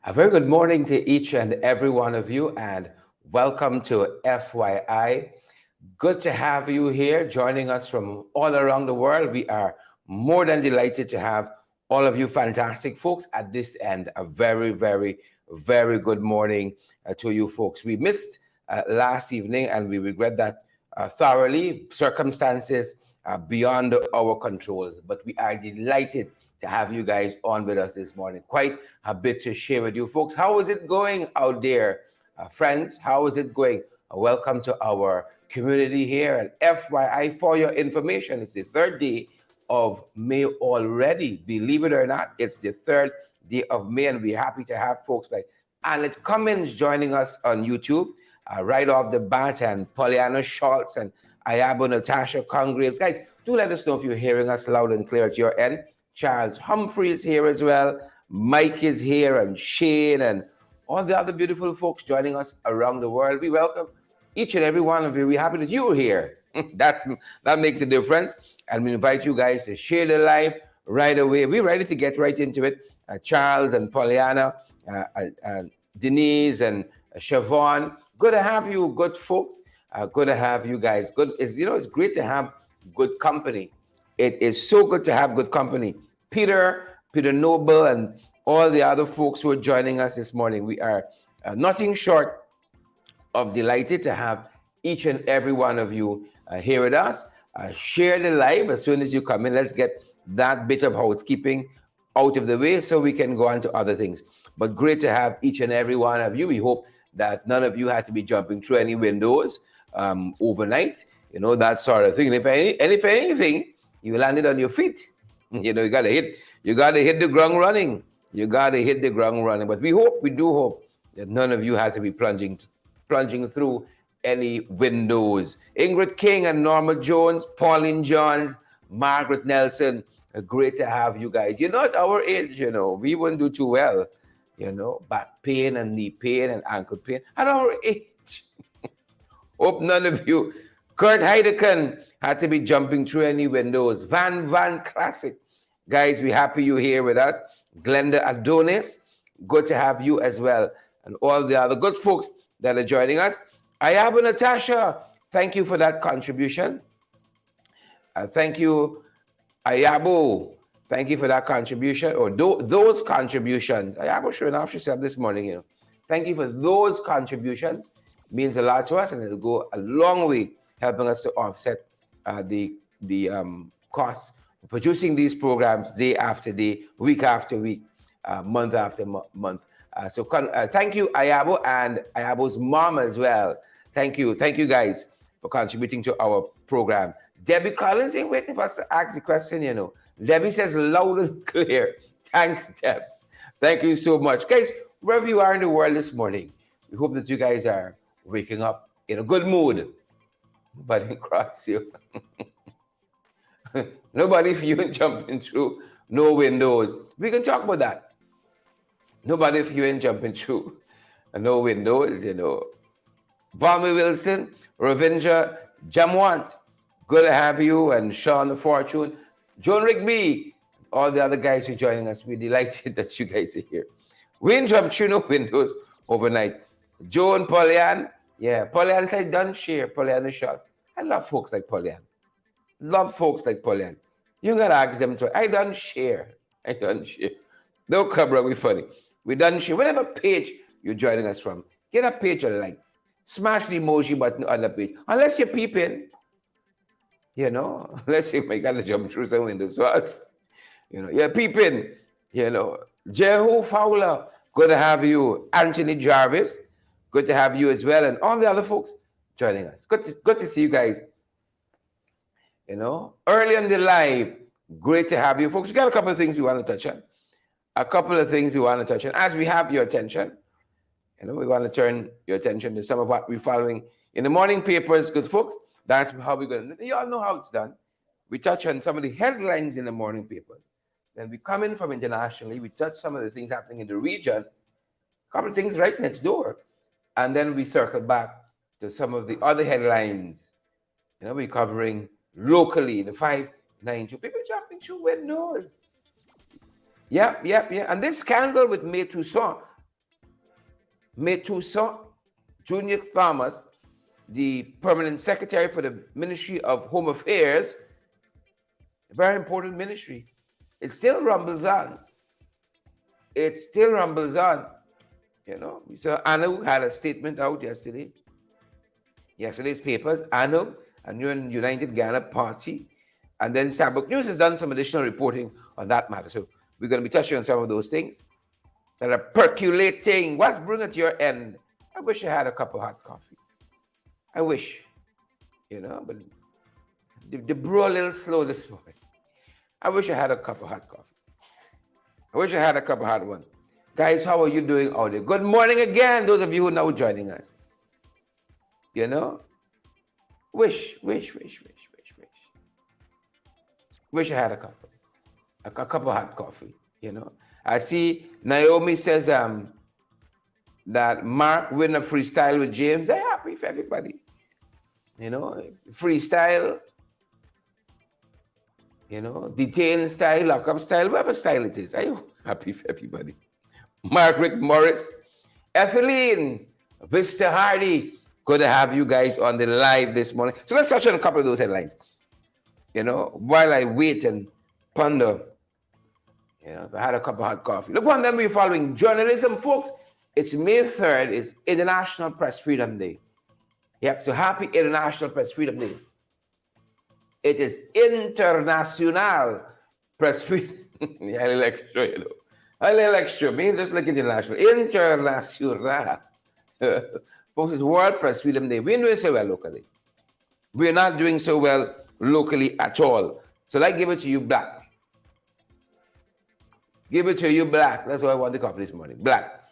A very good morning to each and every one of you, and welcome to FYI. Good to have you here joining us from all around the world. We are more than delighted to have all of you fantastic folks at this end. A very good morning to you folks. We missed last evening and we regret that thoroughly. Circumstances beyond our control, but we are delighted to have you guys on with us this morning. Quite a bit to share with you folks. How is it going out there, friends? How is it going? Welcome to our community here at FYI. For your information, it's the third day of May already. Believe it or not, it's the third day of May, and we're happy to have folks like Annette Cummins joining us on YouTube right off the bat, and Pollyanna Schultz and Ayabo Natasha Congraves. Guys, do let us know if you're hearing us loud and clear at your end. Charles Humphrey is here as well. Mike is here, and Shane, and all the other beautiful folks joining us around the world. We welcome each and every one of you. We're happy that you're here. that makes a difference. And we invite you guys to share the live right away. We're ready to get right into it. Charles and Pollyanna, Denise and Siobhan. Good to have you, good folks. Good to have you guys. It's great to have good company. It is so good to have good company. Peter Noble, and all the other folks who are joining us this morning. We are nothing short of delighted to have each and every one of you here with us. Share the live as soon as you come in. Let's get that bit of housekeeping out of the way so we can go on to other things. But great to have each and every one of you. We hope that none of you had to be jumping through any windows overnight, that sort of thing. And if anything, you landed on your feet. You gotta hit the ground running. But we do hope that none of you had to be plunging through any windows. Ingrid King and Norma Jones, Pauline Johns, Margaret Nelson, great to have you guys. You're not our age, we wouldn't do too well, back pain and knee pain and ankle pain at our age. Hope none of you. Kurt Heidecken had to be jumping through any windows. Van Classic. Guys, we're happy you're here with us. Glenda Adonis, good to have you as well. And all the other good folks that are joining us. Ayabo Natasha, thank you for that contribution. Thank you, Ayabo. Thank you for that contribution, or those contributions. Ayabo showing off herself this morning, Thank you for those contributions. Means a lot to us, and it'll go a long way helping us to offset the costs of producing these programs day after day, week after week, month after month. So thank you, Ayabo, and Ayabo's mom as well. Thank you guys for contributing to our program. Debbie Collins ain't waiting for us to ask the question, Debbie says loud and clear. Thanks, Debs. Thank you so much. Guys, wherever you are in the world this morning, we hope that you guys are waking up in a good mood. But cross you. Nobody viewing jumping through no windows. We can talk about that. Nobody viewing jumping through no windows, Vami Wilson, Ravinja Jamwant, good to have you, and Sean the Fortune, Joan Rigby, all the other guys who are joining us. We're delighted that you guys are here. We didn't jump through no windows overnight. Joan, Pollyanna, Pollyanna said, don't share, Pollyanna Schultz. I love folks like Pollyanna. You gotta ask them to. I don't share. No cabra, we funny. We don't share. Whatever page you're joining us from, get a page you like. Smash the emoji button on the page. Unless you're peeping, unless you might gotta jump through some windows to us. You're peeping, Jehu Fowler, good to have you. Anthony Jarvis, good to have you as well, and all the other folks joining us. Good to see you guys. Early on the live, great to have you folks. We got a couple of things we want to touch on. As we have your attention, we want to turn your attention to some of what we're following in the morning papers, good folks. That's how we're going to. You all know how it's done. We touch on some of the headlines in the morning papers. Then we come in from internationally. We touch some of the things happening in the region. A couple of things right next door. And then we circle back to some of the other headlines. We're covering locally, the 592. People jumping through windows. Yeah. And this scandal with May Toussaint, Metusa Junior Thomas, the permanent secretary for the Ministry of Home Affairs, a very important ministry. It still rumbles on. It still rumbles on. You know, so Anu had a statement out yesterday. Yesterday's papers, Anu, a new United Ghana Party, and then Sabuk News has done some additional reporting on that matter. So we're going to be touching on some of those things that are percolating. What's bringing it to your end? I wish I had a cup of hot coffee. I wish, you know, but the brew a little slow this morning. I wish I had a cup of hot coffee. I wish I had a cup of hot one. Guys, how are you doing out there? Good morning again, those of you who are now joining us. You know, wish I had a cup of hot coffee. You know, I see Naomi says that Mark win a freestyle with James. I'm happy for everybody. You know, freestyle. You know, detain style, lockup style, whatever style it is. I'm happy for everybody. Margaret Morris, Ethelene, Vista Hardy. Good to have you guys on the live this morning. So let's touch on a couple of those headlines. You know, while I wait and ponder, you know, if I had a cup of hot coffee. Look, one of them we're following journalism, folks. It's May 3rd. It's International Press Freedom Day. Yep, so happy International Press Freedom Day. It is International Press Freedom. Yeah, a little extra, you know. A little extra. Me just like international. International. Folks, it's World Press Freedom Day. We're doing so well locally. We're not doing so well locally at all. So I give it to you, Black. Give it to you, Black. That's what I want to copy this morning. Black.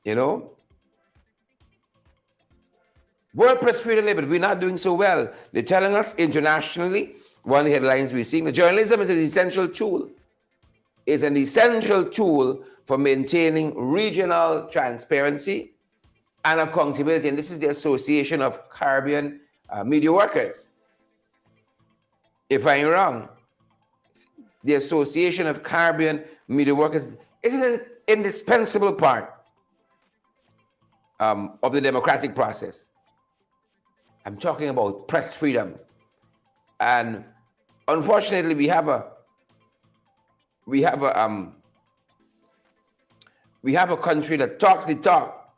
You know? World Press Freedom Day, but we're not doing so well. They're telling us internationally, one of the headlines we're seeing, that journalism is an essential tool. It's an essential tool for maintaining regional transparency and accountability. And this is the Association of Caribbean Media Workers. If I'm wrong, the Association of Caribbean Media Workers is an indispensable part of the democratic process. I'm talking about press freedom. And unfortunately, we have a country that talks the talk,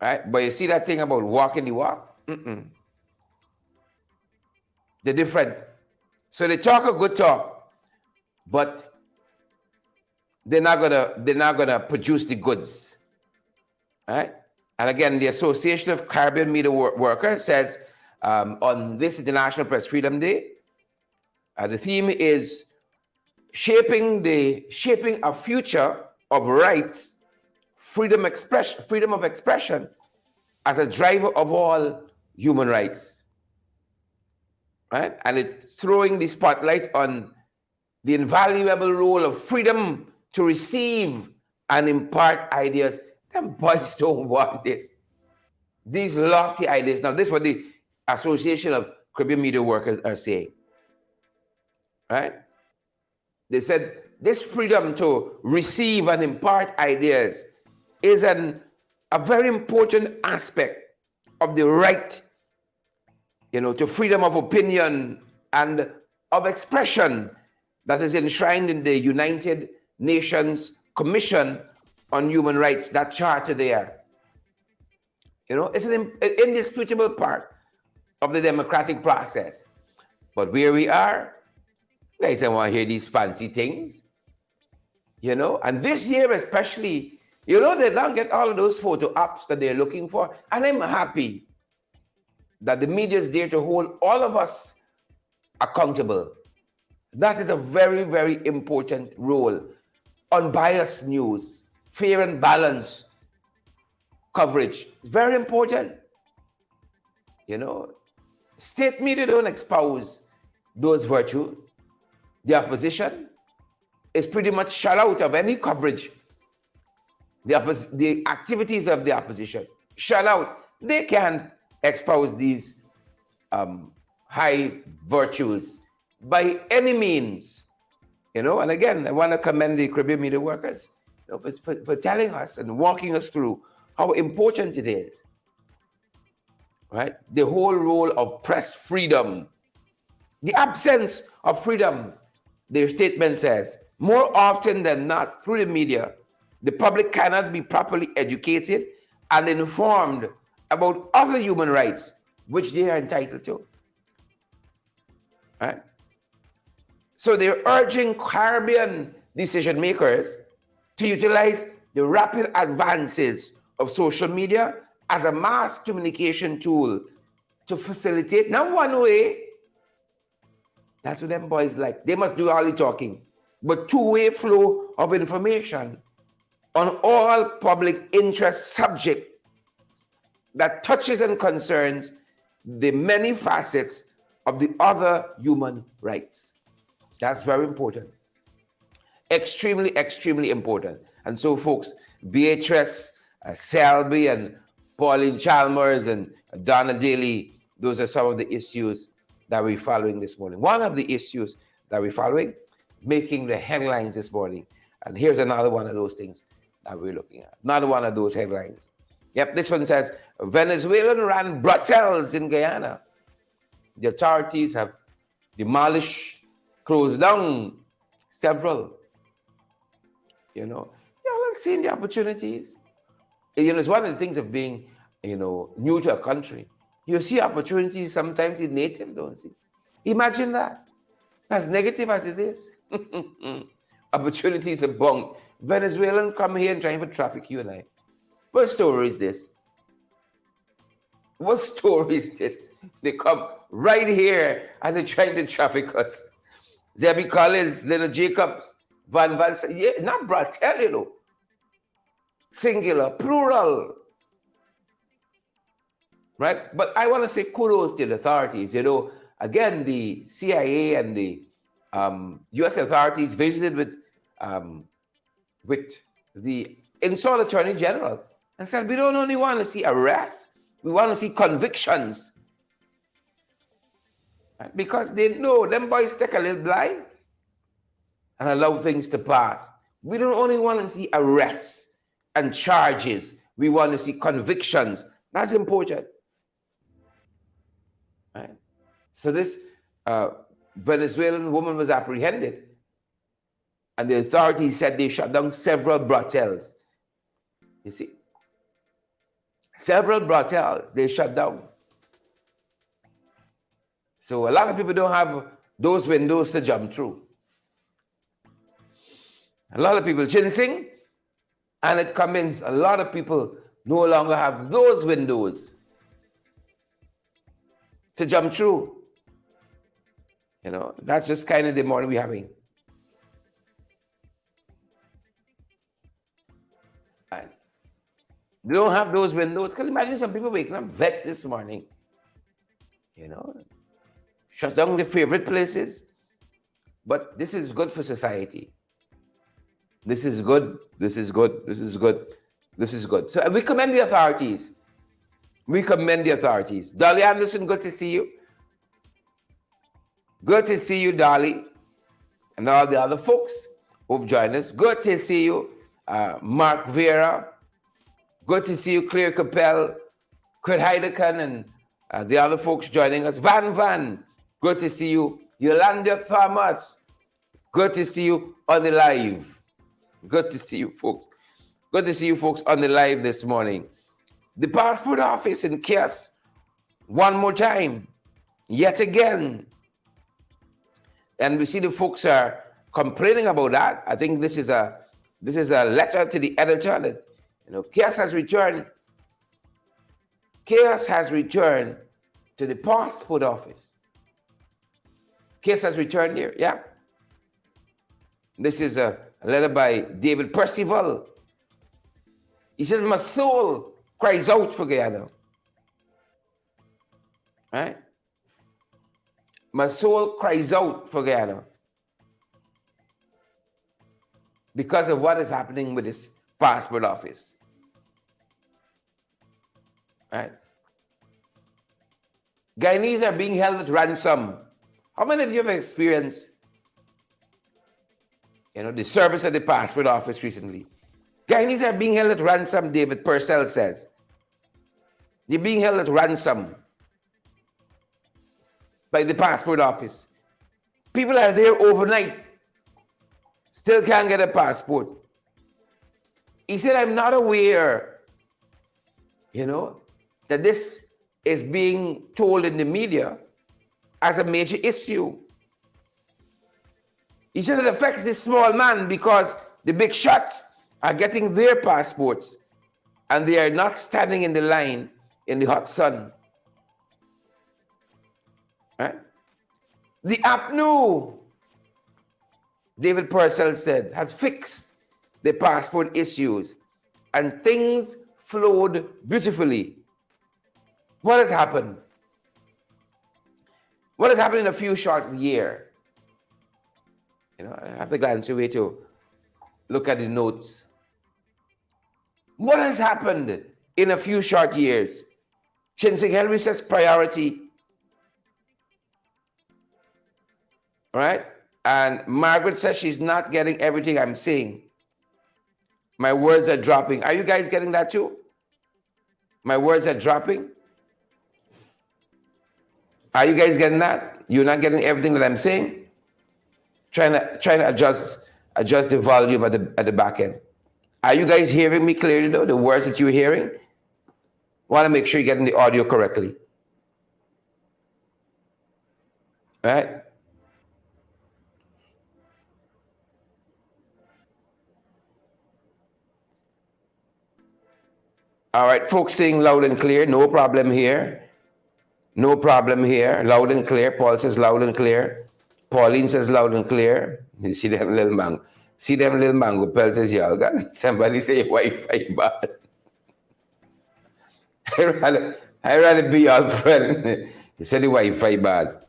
right? But you see that thing about walking the walk? They're different. So they talk a good talk, but they're not gonna produce the goods, right? And again, the Association of Caribbean Media Workers says on this International Press Freedom Day, the theme is shaping a future of rights, freedom of expression as a driver of all human rights. Right? And it's throwing the spotlight on the invaluable role of freedom to receive and impart ideas. Them boys don't want this. These lofty ideas. Now, this is what the Association of Caribbean Media Workers are saying. Right? They said this freedom to receive and impart ideas is a very important aspect of the right, you know, to freedom of opinion and of expression that is enshrined in the United Nations Commission on Human Rights, that charter there. You know, it's an indisputable part of the democratic process. But where we are, guys, I want to hear these fancy things, you know, and this year especially, you know, they don't get all of those photo ops that they're looking for. And I'm happy that the media is there to hold all of us accountable. That is a very, very important role. Unbiased news, fair and balanced coverage, it's very important. You know, state media don't espouse those virtues. The opposition is pretty much shut out of any coverage. The activities of the opposition, shut out. They can't espouse these high virtues by any means. You know, and again, I want to commend the Caribbean Media Workers. for telling us and walking us through how important it is, right? The whole role of press freedom, the absence of freedom. Their statement says, more often than not, through the media, the public cannot be properly educated and informed about other human rights, which they are entitled to. Right? So they're urging Caribbean decision makers to utilize the rapid advances of social media as a mass communication tool to facilitate, not one way, that's what them boys like. They must do all the talking, but two-way flow of information on all public interest subjects that touches and concerns the many facets of the other human rights. That's very important. Extremely, extremely important. And so, folks, Beatrice, Selby, and Pauline Chalmers, and Donna Daly, those are some of the issues that we're following this morning. One of the issues that we're following, making the headlines this morning. And here's another one of those things that we're looking at. Another one of those headlines. Yep, this one says, Venezuelan ran brothels in Guyana. The authorities have demolished, closed down several. Y'all have seen the opportunities. It's one of the things of being, new to a country. You see opportunities sometimes the natives don't see. Imagine that. As negative as it is. Opportunities abound. Venezuelan come here and trying to traffic you and I. What story is this? What story is this? They come right here and they're trying to traffic us. Debbie Collins, Little Jacobs, Van, yeah, not Bratello. Singular, plural. Right? But I want to say kudos to the authorities. Again, the CIA and the U.S. authorities visited with the installed Attorney General and said, we don't only want to see arrests, we want to see convictions. Right? Because they know them boys take a little blind and allow things to pass. We don't only want to see arrests and charges, we want to see convictions. That's important. Right? So this Venezuelan woman was apprehended, and the authorities said they shut down several brothels. You see, several brothels they shut down. So a lot of people don't have those windows to jump through. A lot of people chinsing, and it comes. A lot of people no longer have those windows to jump through. That's just kind of the morning we're having. And they don't have those windows. Because imagine some people waking up vexed this morning. Shut down their favorite places. But this is good for society. This is good. This is good. This is good. This is good. So we commend the authorities. We commend the authorities. Dolly Anderson, good to see you. Good to see you, Dolly, and all the other folks who've joined us. Good to see you, Mark Vera. Good to see you, Claire Capel, Kurt Heidekan, and the other folks joining us. Van, good to see you. Yolanda Thomas, good to see you on the live. Good to see you, folks. Good to see you, folks, on the live this morning. The passport office in chaos one more time, yet again. And we see the folks are complaining about that. I think this is a letter to the editor that chaos has returned. Chaos has returned to the passport office. Chaos has returned here, yeah. This is a letter by David Percival. He says, my soul cries out for Guyana. Right? My soul cries out for Guyana because of what is happening with this passport office. Right? Guyanese are being held at ransom. How many of you have experienced, the service at the passport office recently? Guyanese are being held at ransom, David Purcell says. They're being held at ransom by the passport office. People are there overnight, still can't get a passport. He said, I'm not aware, that this is being told in the media as a major issue. He said it affects this small man because the big shots are getting their passports and they are not standing in the line in the hot sun. Right? The APNU, David Purcell said, has fixed the passport issues and things flowed beautifully. What has happened? What has happened in a few short years? I have to glance away to look at the notes. What has happened in a few short years? Chinsing Henry says priority. Right? And Margaret says she's not getting everything I'm saying. My words are dropping. Are you guys getting that too? My words are dropping. Are you guys getting that? You're not getting everything that I'm saying? Trying to adjust the volume at the back end. Are you guys hearing me clearly though? The words that you're hearing? Want to make sure you're getting the audio correctly. Right? All right, folks saying loud and clear, no problem here. No problem here, loud and clear. Paul says loud and clear. Pauline says loud and clear. You see them little mango. See them little mango pelters, y'all. Somebody say Wi-Fi bad. I rather be your friend. He said the Wi-Fi bad.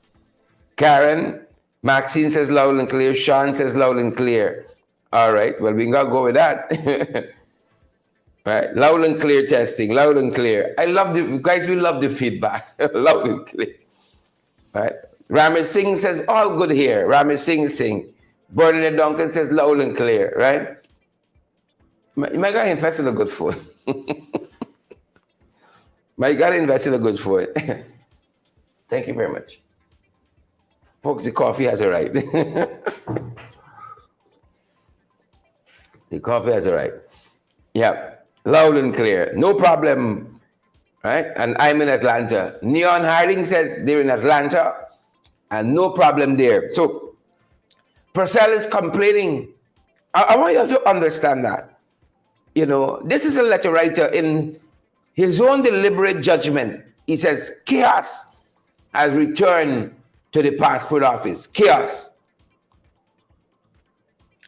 Karen, Maxine says loud and clear. Sean says loud and clear. All right, well, we gotta go with that. Right, loud and clear testing, loud and clear. I love the guys. We love the feedback, loud and clear. Right. Ramesh Singh says all good here. Ramesh Singh. Bernadette Duncan says loud and clear. Right. My guy invested in a good food. My guy invested in a good food. Thank you very much, folks. The coffee has arrived. The coffee has arrived. Yeah. Loud and clear, no problem, right? And I'm in Atlanta. Neon Harding says they're in Atlanta and no problem there. So Purcell is complaining. I want you to understand that. This is a letter writer in his own deliberate judgment. He says, chaos has returned to the passport office. Chaos.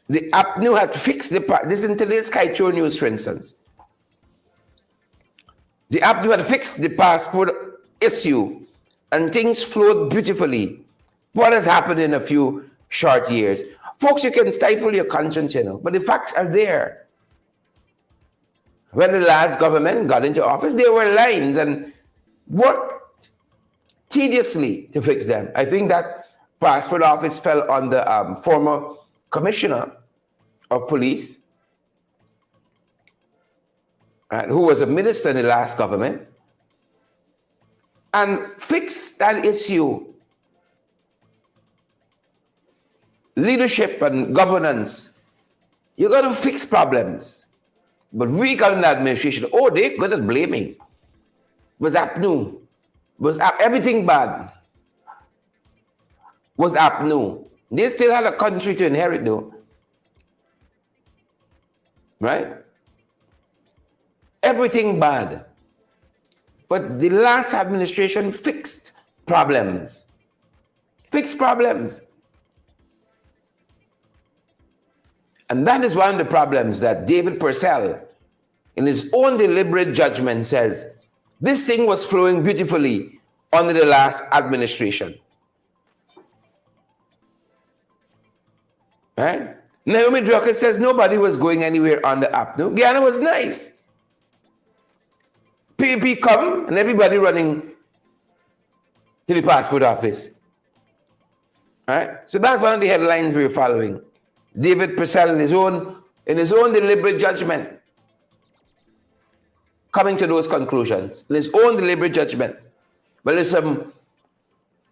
The APNU had fixed this is in today's Kaito News, for instance. The APNU had fixed the passport issue and things flowed beautifully. What has happened in a few short years? Folks, you can stifle your conscience, but the facts are there. When the last government got into office, there were lines and worked tediously to fix them. I think that passport office fell on the former commissioner of police, who was a minister in the last government, and fix that issue. Leadership and governance, you got to fix problems. But we got in the administration, they good at blaming. Was APNU. Was everything bad? Was APNU. They still had a country to inherit though. Right? Everything bad. But the last administration fixed problems. Fixed problems. And that is one of the problems that David Purcell, in his own deliberate judgment, says, this thing was flowing beautifully under the last administration. Right? Naomi Drucker says nobody was going anywhere on the APNU. Guyana was nice. PPP come and everybody running to the passport office. All right? So that's one of the headlines we're following. David Purcell in his own deliberate judgment. coming to those conclusions in his own deliberate judgment. But there's some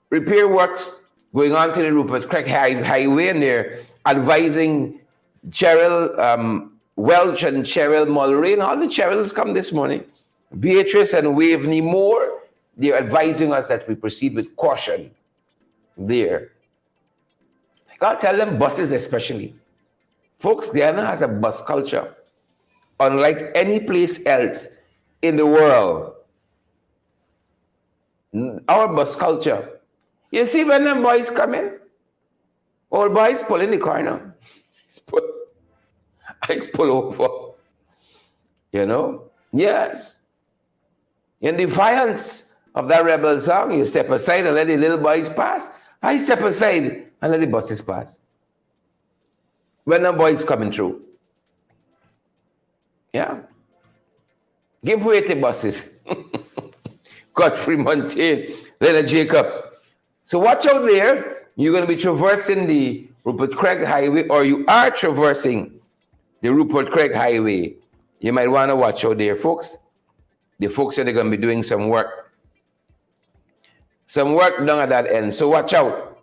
repair works going on to the Rupert Craig Highway, and they're advising Cheryl Welch and Cheryl Mulray, and all the Cheryls come this morning. Beatrice and Waveney Moore, they're advising us that we proceed with caution there. I gotta tell them, buses especially. Folks, Guyana has a bus culture unlike any place else in the world. Our bus culture. You see when them boys come in, old boys pull in the car now. I pull over. You know? Yes. In defiance of that rebel song, you step aside and let the little boys pass. I step aside and let the buses pass. When the boys coming through. Yeah. Give way to buses. Godfrey Montaigne, Leonard Jacobs. So watch out there. You're going to be traversing the Rupert Craig Highway, or you are traversing the Rupert Craig Highway. You might want to watch out there, folks. The folks are going to be doing some work. Some work down at that end. So watch out.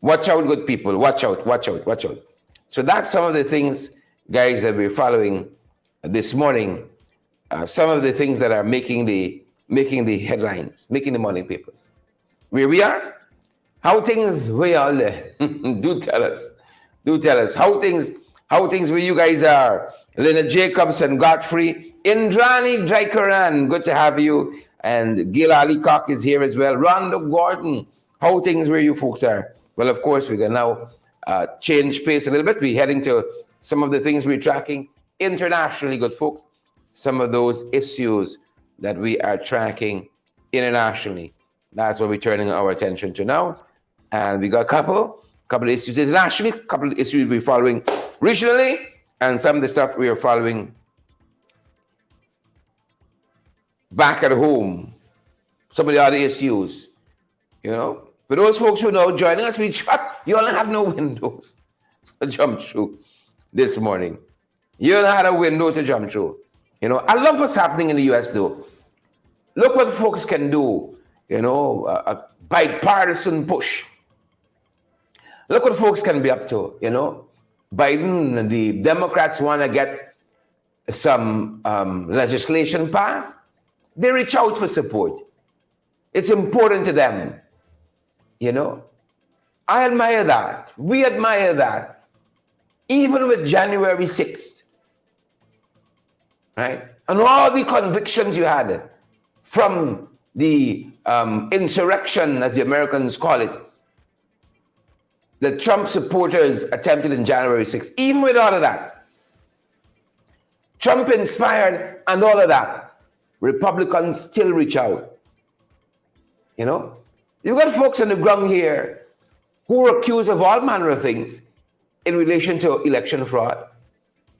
Watch out, good people. Watch out, watch out, watch out. So that's some of the things, guys, that we're following this morning. Some of the things that are making the headlines, making the morning papers. Where we are, how things we are there. Do tell us. Do tell us how things where you guys are. Leonard Jacobs and Godfrey. Indrani Draikaran, good to have you. And Gil Alicock is here as well. Rondo Gordon, how things where you folks are. Well, of course, we're going to now change pace a little bit. We're heading to some of the things we're tracking internationally, good folks. Some of those issues that we are tracking internationally. That's what we're turning our attention to now. And we got a couple of issues internationally, a couple of issues we're following regionally, and some of the stuff we are following back at home. Some of the other issues, you know. For those folks who know, joining us, we trust you only have no windows to jump through this morning. You only had a window to jump through. You know, I love what's happening in the U.S. though. Look what folks can do, you know, a bipartisan push. Look what folks can be up to, you know. Biden, the Democrats want to get some legislation passed. They reach out for support. It's important to them, you know. I admire that. We admire that. Even with January 6th, right? And all the convictions you had from the insurrection, as the Americans call it, the Trump supporters attempted in January 6th. Even with all of that, Trump inspired and all of that, Republicans still reach out. You know? You've got folks on the ground here who are accused of all manner of things in relation to election fraud.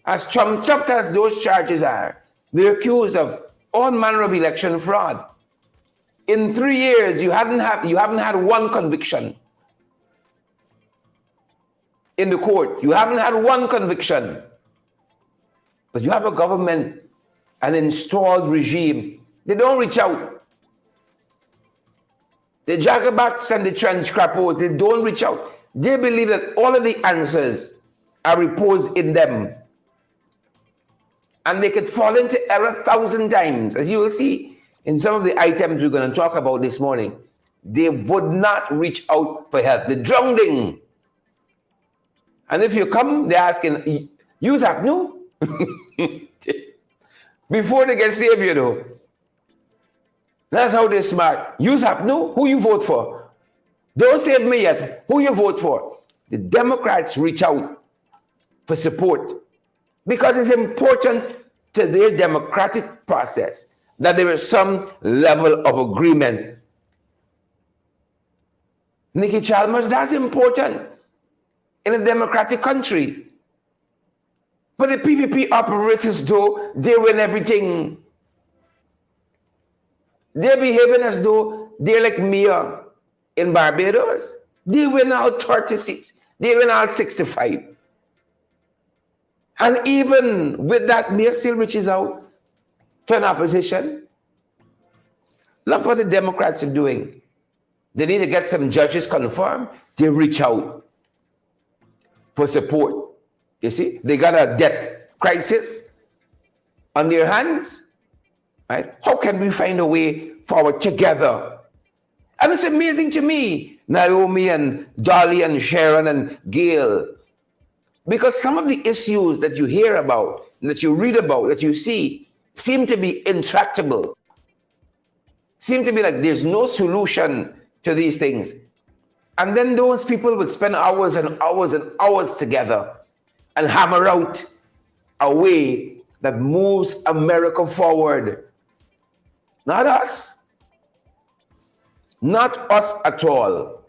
As trumped as those charges are, they're accused of all manner of election fraud. In 3 years, you haven't had one conviction in the court. You haven't had one conviction. But you have a government, an installed regime. They don't reach out. The Jacobats and the trench crappos, they don't reach out. They believe that all of the answers are reposed in them. And they could fall into error 1,000 times. As you will see in some of the items we're going to talk about this morning, they would not reach out for help. They're drowning. And if you come, they're asking, you have no? Before they get saved, you know. That's how they're smart. You have no? Who you vote for? Don't save me yet. Who you vote for? The Democrats reach out for support because it's important to their democratic process that there is some level of agreement. Nikki Chalmers, that's important in a democratic country. But the PPP operators, though, they win everything. They're behaving as though they're like Mia in Barbados. They win out 36. They win out 65. And even with that, Mia still reaches out to an opposition. Look what the Democrats are doing. They need to get some judges confirmed. They reach out for support. You see, they got a debt crisis on their hands, right? How can we find a way forward together? And it's amazing to me, Naomi and Dolly and Sharon and Gail, because some of the issues that you hear about, that you read about, that you see, seem to be intractable. Seem to be like there's no solution to these things. And then those people would spend hours and hours and hours together and hammer out a way that moves America forward. Not us. Not us at all.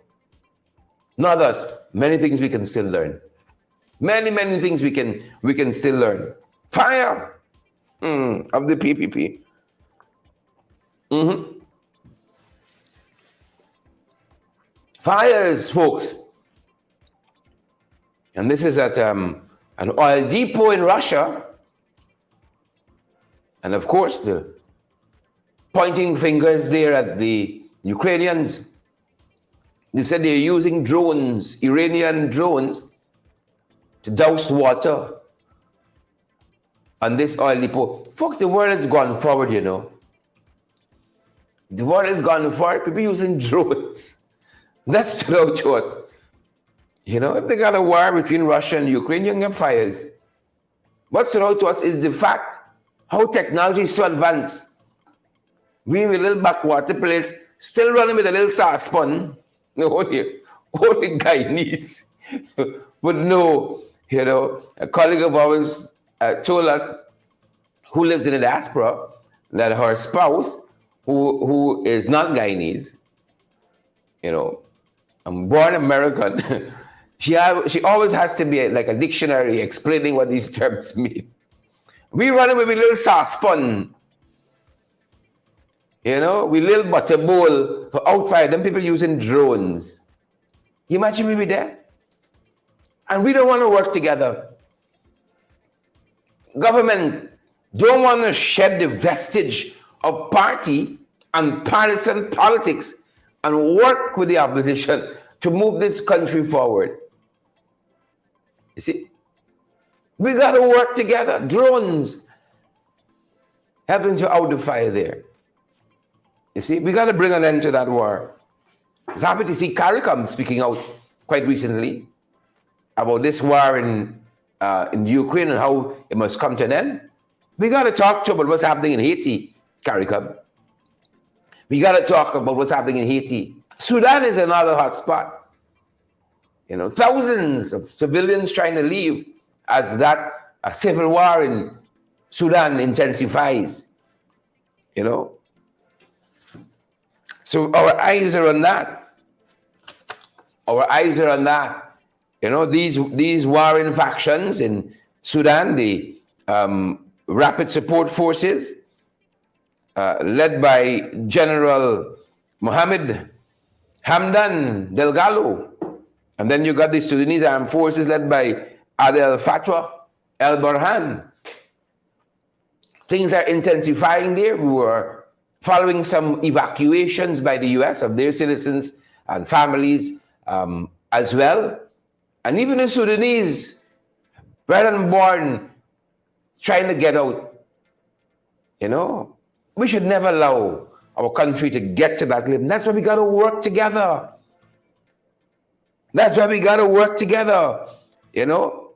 Not us. Many things we can still learn. Many things we can still learn. Fire of the PPP. Fires, folks. And this is at an oil depot in Russia. And of course, the pointing fingers there at the Ukrainians. They said they're using drones, Iranian drones, to douse water on this oil depot. Folks, the world has gone forward, you know. The world has gone forward. People using drones. That stood out to us. You know, if they got a war between Russia and Ukraine, you can have fires. What stood out to us is the fact how technology is so advanced. We in a little backwater place, still running with a little saucepan. Only Guyanese would know. You know, a colleague of ours told us, who lives in the diaspora, that her spouse, who is not Guyanese, you know, I'm born American. she always has to be like a dictionary explaining what these terms mean. We run with a little saucepan. You know, we little butter bowl for outfire. Them people using drones. You imagine we be there? And we don't want to work together. Government don't want to shed the vestige of party and partisan politics and work with the opposition to move this country forward. You see? We got to work together. Drones helping to out the fire there. You see? We got to bring an end to that war. I was happy to see CARICOM speaking out quite recently about this war in Ukraine and how it must come to an end. We got to talk about what's happening in Haiti, CARICOM. We got to talk about what's happening in Haiti. Sudan is another hot spot. You know, thousands of civilians trying to leave as that civil war in Sudan intensifies. You know, so our eyes are on that. Our eyes are on that. You know, these warring factions in Sudan, the Rapid Support Forces, led by General Mohammed Hamdan Delgado. And then you got the Sudanese Armed Forces led by Adel Fatwa El Burhan. Things are intensifying there. We were following some evacuations by the US of their citizens and families as well. And even the Sudanese, bred and born, trying to get out. You know, we should never allow our country to get to that limit. That's why we got to work together. That's why we got to work together. You know,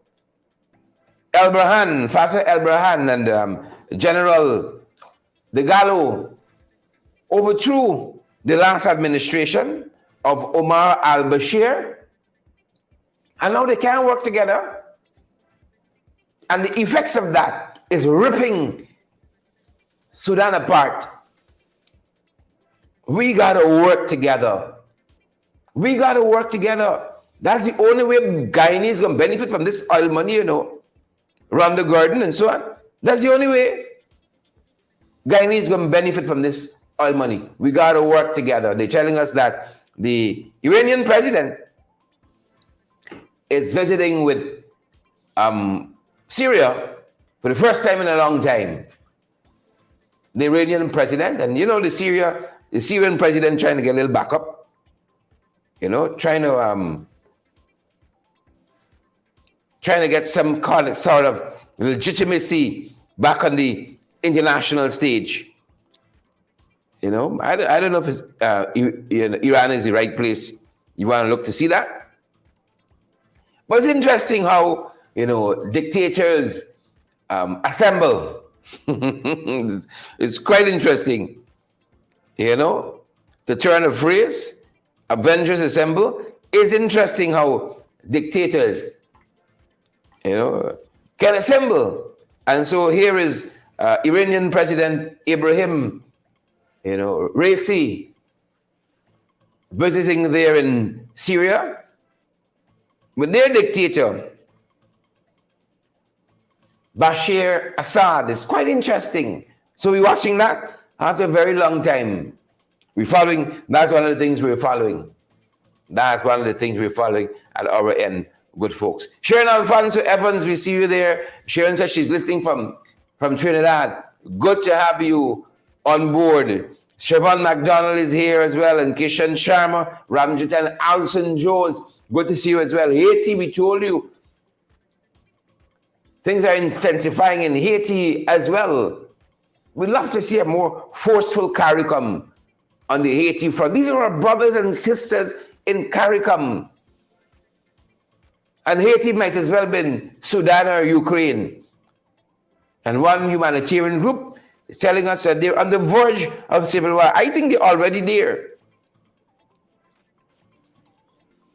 El Burhan, Fatah El Burhan, and General Delgado overthrew the last administration of Omar al-Bashir, and now they can't work together. And the effects of that is ripping Sudan apart. We got to work together. We got to work together. That's the only way Guyanese is going to benefit from this oil money, you know, around the garden and so on. That's the only way Guyanese is going to benefit from this oil money. We got to work together. They're telling us that the Iranian president is visiting with Syria for the first time in a long time. the Iranian president, and the Syrian president trying to get a little backup, trying to get some sort of legitimacy back on the international stage. I don't know if Iran is the right place you want to look to see that. But it's interesting how, dictators assemble. It's quite interesting. The turn of phrase, Avengers assemble, is interesting how dictators, can assemble. And so here is Iranian President Ibrahim, Raisi, visiting there in Syria with their dictator, Bashar Assad. It's quite interesting. So we're watching that after a very long time. We're following, that's one of the things we're following. That's one of the things we're following at our end, good folks. Sharon Alfonso Evans, we see you there. Sharon says she's listening from Trinidad. Good to have you on board. Siobhan McDonald is here as well, and Kishan Sharma, Ramjit, and Alison Jones. Good to see you as well. Haiti, we told you, things are intensifying in Haiti as well. We'd love to see a more forceful CARICOM on the Haiti front. These are our brothers and sisters in CARICOM. And Haiti might as well been Sudan or Ukraine. And one humanitarian group is telling us that they're on the verge of civil war. I think they're already there.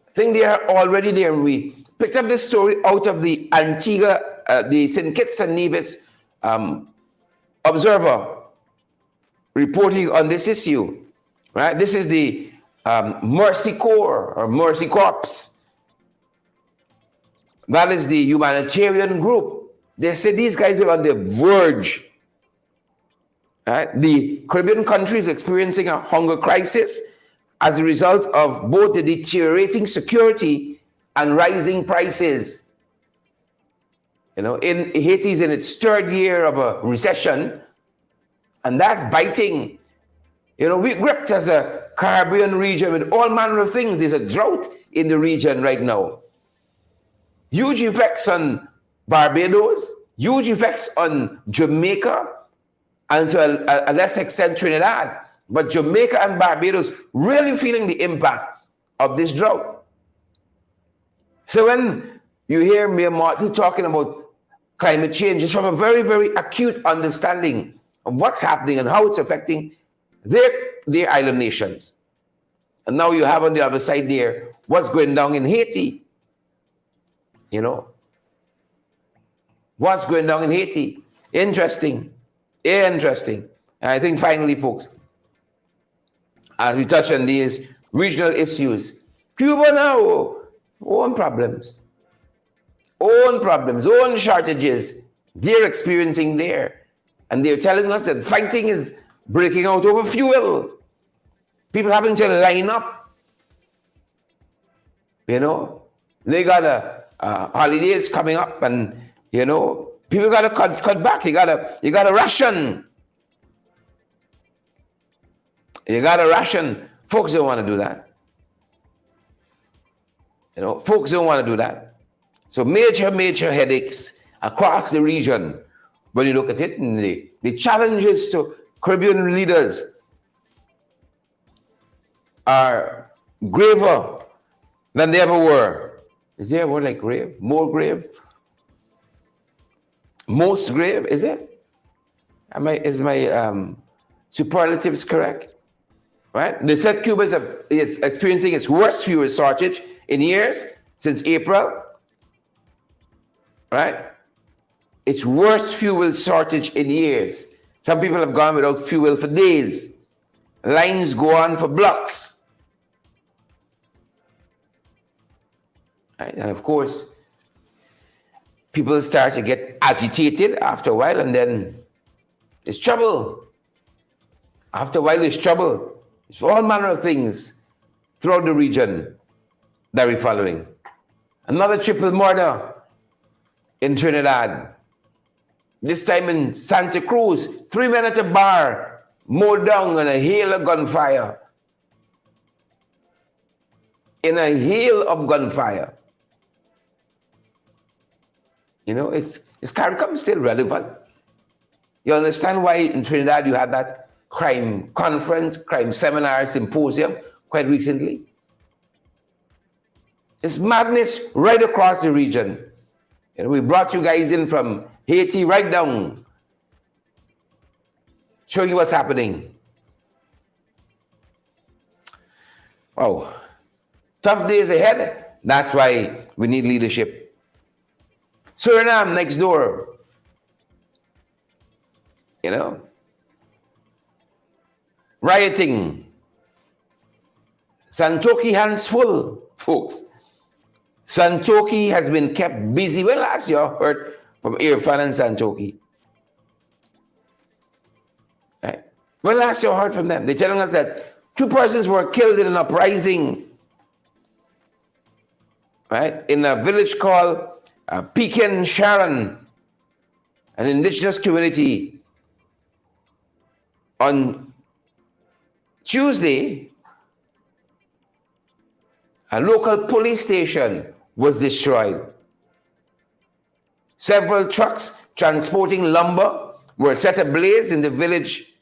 I think they are already there. And we picked up this story out of the Antigua, the St. Kitts and Nevis Observer, reporting on this issue. Right? This is the Mercy Corps or Mercy Corps. That is the humanitarian group. They say these guys are on the verge. Right? The Caribbean country is experiencing a hunger crisis as a result of both the deteriorating security and rising prices. Haiti is in its third year of a recession, and that's biting. We're gripped as a Caribbean region with all manner of things. There's a drought in the region right now. Huge effects on Barbados, huge effects on Jamaica, and to a less extent Trinidad. But Jamaica and Barbados really feeling the impact of this drought. So when you hear Mayor Martin talking about climate change, it's from a very, very acute understanding of what's happening and how it's affecting their island nations. And now you have on the other side there what's going down in Haiti. What's going down in Haiti? Interesting. And I think finally, folks, as we touch on these regional issues, Cuba now, own problems, own shortages they're experiencing there. And they're telling us that fighting is breaking out over fuel. People having to line up. They got holidays coming up, and people got to cut back. You got to ration. You got to ration. Folks don't want to do that. Folks don't want to do that. So major headaches across the region. When you look at it, and the challenges to Caribbean leaders are graver than they ever were. Is there a word like grave? More grave? Most grave, is it? Is my superlatives correct? Right? They said Cuba is experiencing its worst fuel shortage in years since April. Right? Its worst fuel shortage in years. Some people have gone without fuel for days. Lines go on for blocks. Right? And of course, people start to get agitated after a while, and then there's trouble. After a while, there's trouble. It's all manner of things throughout the region that we're following. Another triple murder in Trinidad. This time in Santa Cruz, 3 men at a bar, mowed down in a hail of gunfire. In a hail of gunfire. You know, is CARICOM still relevant? You understand why in Trinidad you had that crime conference, crime seminar, symposium quite recently? It's madness right across the region. You know, we brought you guys in from Haiti right down, showing you what's happening. Oh, tough days ahead. That's why we need leadership. Suriname next door. You know, rioting. Santoki hands full, folks. Santoki has been kept busy. When last you heard from Irfan and Santoki? Right? When last you heard from them? They're telling us that 2 persons were killed in an uprising, right, in a village called Pekin Sharon, an indigenous community. On Tuesday, a local police station was destroyed. Several trucks transporting lumber were set ablaze in the village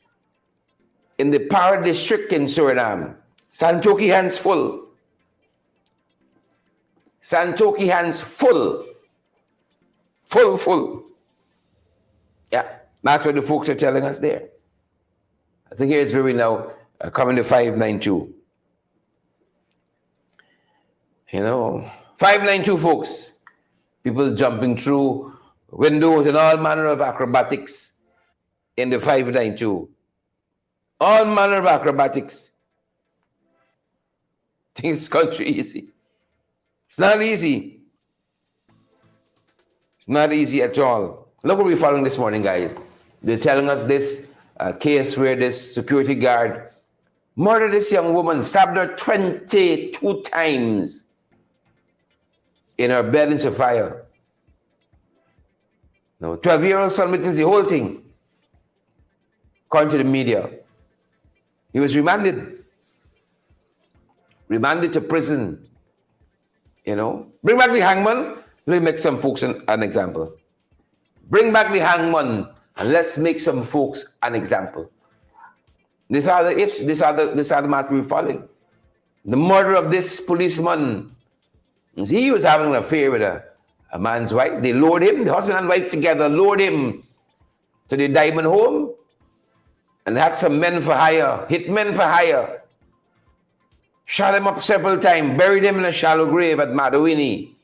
in the Para district in Suriname. Santoki hands full. Santoki hands full. Full. Yeah, that's what the folks are telling us there. I think here's where we now coming to 592. You know, 592, folks. People jumping through windows and all manner of acrobatics in the 592. All manner of acrobatics. I think this country easy. It's not easy. It's not easy at all. Look what we're following this morning, guys. They're telling us this case where this security guard murdered this young woman, stabbed her 22 times in her bed in Sophia. No, 12-year-old son witnessed the whole thing. According to the media, he was remanded to prison. You know, bring back the hangman. Let me make some folks an example. Bring back the hangman and let's make some folks an example. These are the ifs. These are the matter we're following. The murder of this policeman. He was having an affair with a man's wife. They lured him, the husband and wife together, lured him to the diamond home and had some men for hire, hit men for hire, shot him up several times, buried him in a shallow grave at Madawini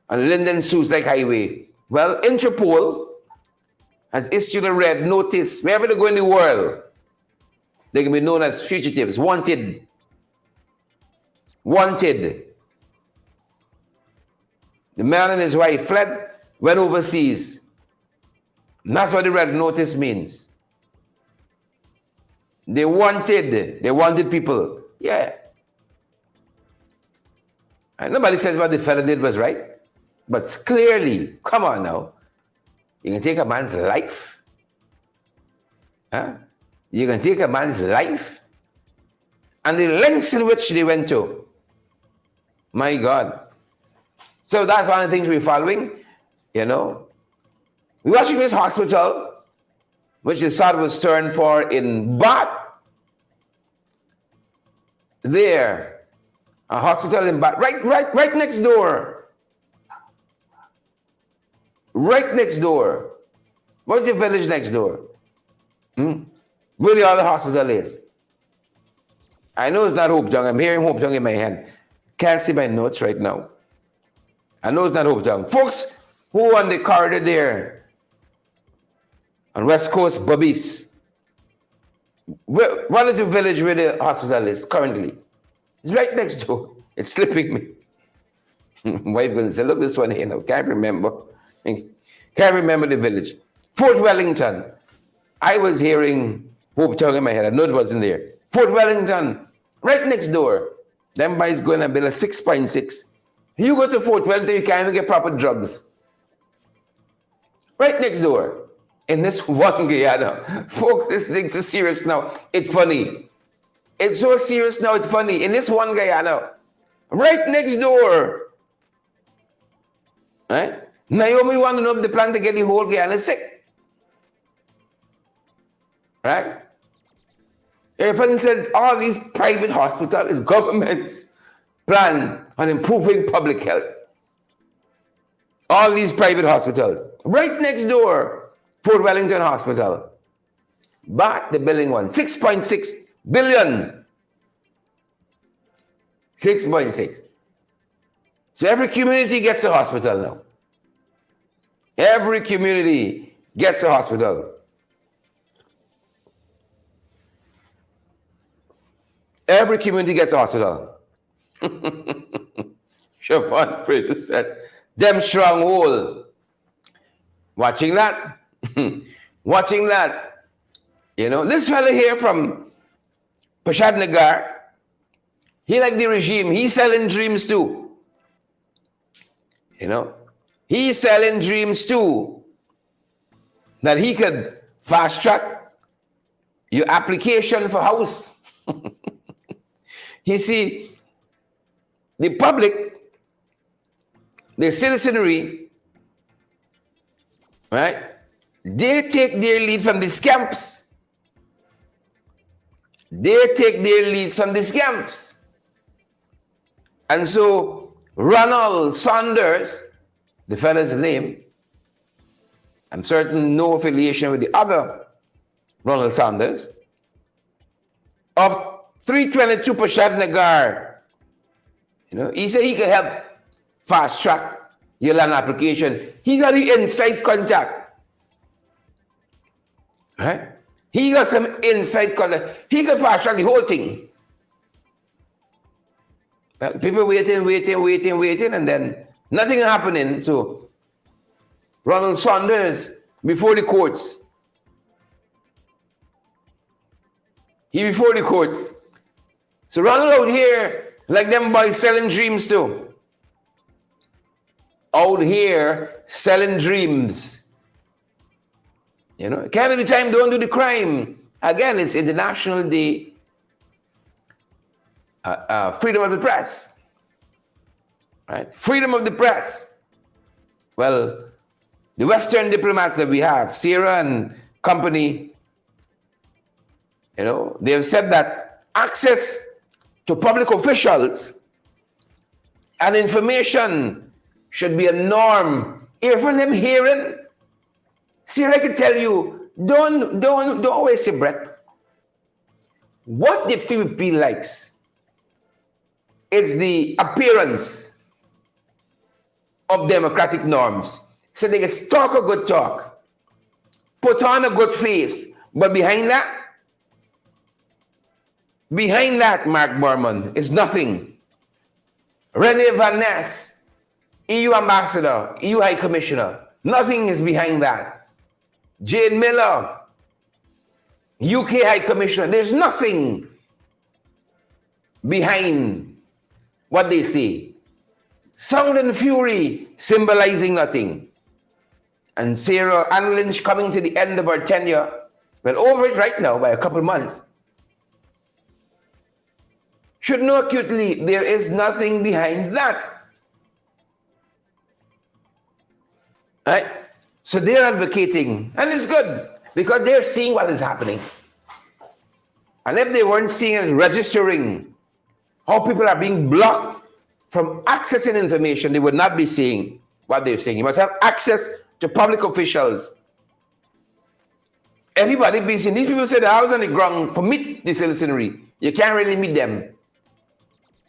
on Linden Suicide Highway. Well, Interpol has issued a red notice. Wherever they go in the world, they can be known as fugitives, wanted. Wanted. The man and his wife fled, went overseas. And that's what the red notice means. They wanted people. Yeah. And nobody says what the fellow did was right. But clearly, come on now. You can take a man's life. Huh? You can take a man's life. And the lengths in which they went to. My God. So that's one of the things we're following, you know. We're watching this hospital, which the South was turned for in Bath. There, a hospital in Bath, right next door. Right next door. What's the village next door? Where the other hospital is? I know it's not Hope Jung. I'm hearing Hope Jung in my hand. Can't see my notes right now. I know it's not Hope Jung. Folks who on the corridor there on West Coast, Bobbies. What is the village where the hospital is currently? It's right next door. It's slipping me. Wife going to say, look, this one here now. Can't remember. Can't remember the village. Fort Wellington. I was hearing Hope Jung in my head. I know it wasn't there. Fort Wellington, right next door. Them boys going to build a 6.6. You go to Fort Wellington, you can't even get proper drugs. Right next door. In this one Guyana. Folks, this thing's is serious now. It's funny. It's so serious now, it's funny. In this one Guyana, right next door. Right? Naomi want to know if they plan to get the whole Guyana sick. Right? Everyone said all these private hospitals is government's plan on improving public health. All these private hospitals. Right next door, Fort Wellington Hospital. But the billing one, 6.6 billion. 6.6. So every community gets a hospital now. Every community gets a hospital. Every community gets a hospital. Siobhan Fraser says, them stronghold. Watching that? Watching that. You know, this fella here from Pashad Nagar, he like the regime. He's selling dreams too. You know, he's selling dreams too. That he could fast track your application for house. You see, the public, the citizenry, right? They take their lead from the scamps. They take their leads from the scamps. And so Ronald Saunders, the fellow's name, I'm certain no affiliation with the other Ronald Saunders, of 322 Pashad Nagar, you know, he said he could help fast track your land application. He got the inside contact. Right? He got some inside contact. He could fast track the whole thing. Well, people waiting, and then nothing happening. So Ronald Saunders before the courts. He before the courts. So Ronald out here, like them boys selling dreams too. Out here selling dreams. You know, can't every time don't do the crime. Again, it's International Day, freedom of the press. Right? Freedom of the press. Well, the Western diplomats that we have, Sierra and company, you know, they have said that access to public officials and information should be a norm. Even them hearing, see, I can tell you, don't waste your breath. What the PPP likes is the appearance of democratic norms. So they can talk a good talk, put on a good face, but behind that, Mark Borman, is nothing. Rene Van Ness, EU Ambassador, EU High Commissioner, nothing is behind that. Jane Miller, UK High Commissioner, there's nothing behind what they say. Sound and fury symbolizing nothing. And Sarah Ann Lynch coming to the end of her tenure, well, over it right now by a couple months, should know acutely there is nothing behind that. Right? So they're advocating, and it's good because they're seeing what is happening. And if they weren't seeing and registering how people are being blocked from accessing information, they would not be seeing what they're saying. You must have access to public officials. Everybody be seeing. These people say the house on the ground permit the citizenry. You can't really meet them.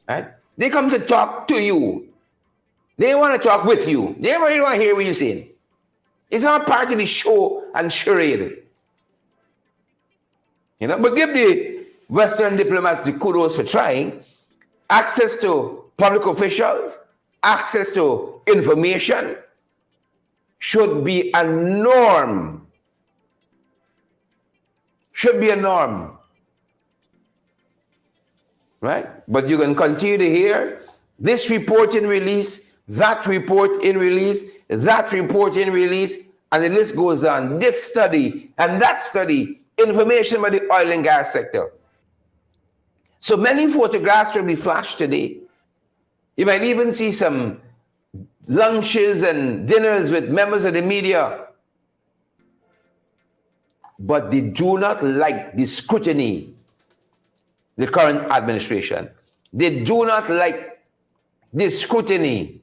Right? They come to talk to you. They want to talk with you. They really want to hear what you're saying. It's not part of the show and charade. You know, but give the Western diplomats the kudos for trying. Access to public officials, access to information should be a norm. Should be a norm. Right? But you can continue to hear this report in release, that report in release, that report in release, and the list goes on. This study and that study, information about the oil and gas sector. So many photographs will be flashed today. You might even see some lunches and dinners with members of the media. But they do not like the scrutiny, the current administration. They do not like the scrutiny.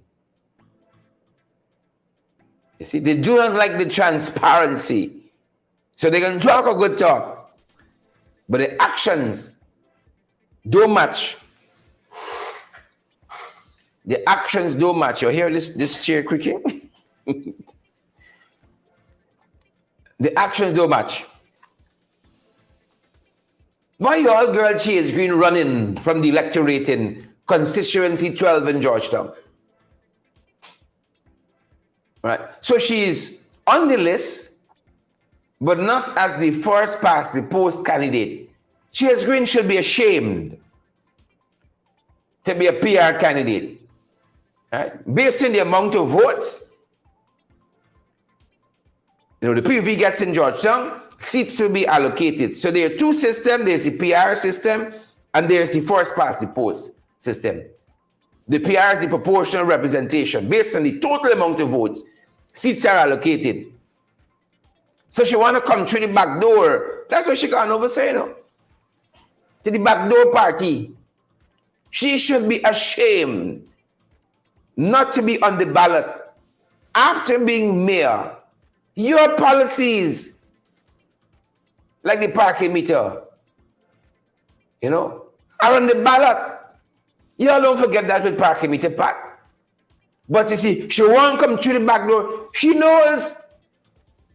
You see, they do not like the transparency. So they can talk a good talk, but the actions don't match. The actions don't match. You hear this chair creaking? The actions don't match. Why y'all girl Chase Green running from the electorate in constituency 12 in Georgetown? Right. So she's on the list, but not as the first past the post candidate. Chase Green should be ashamed to be a PR candidate. Right? Based on the amount of votes, the PVP gets in Georgetown, seats will be allocated. So there are two systems. There's the PR system and there's the first past the post system. The PR is the proportional representation. Based on the total amount of votes, seats are allocated. So she want to come through the back door. That's what she gone over saying, to the back door party. She should be ashamed not to be on the ballot after being mayor. Your policies, like the parking meter, are on the ballot. Y'all don't forget that with parking meter, Pat. But you see, she won't come through the back door. She knows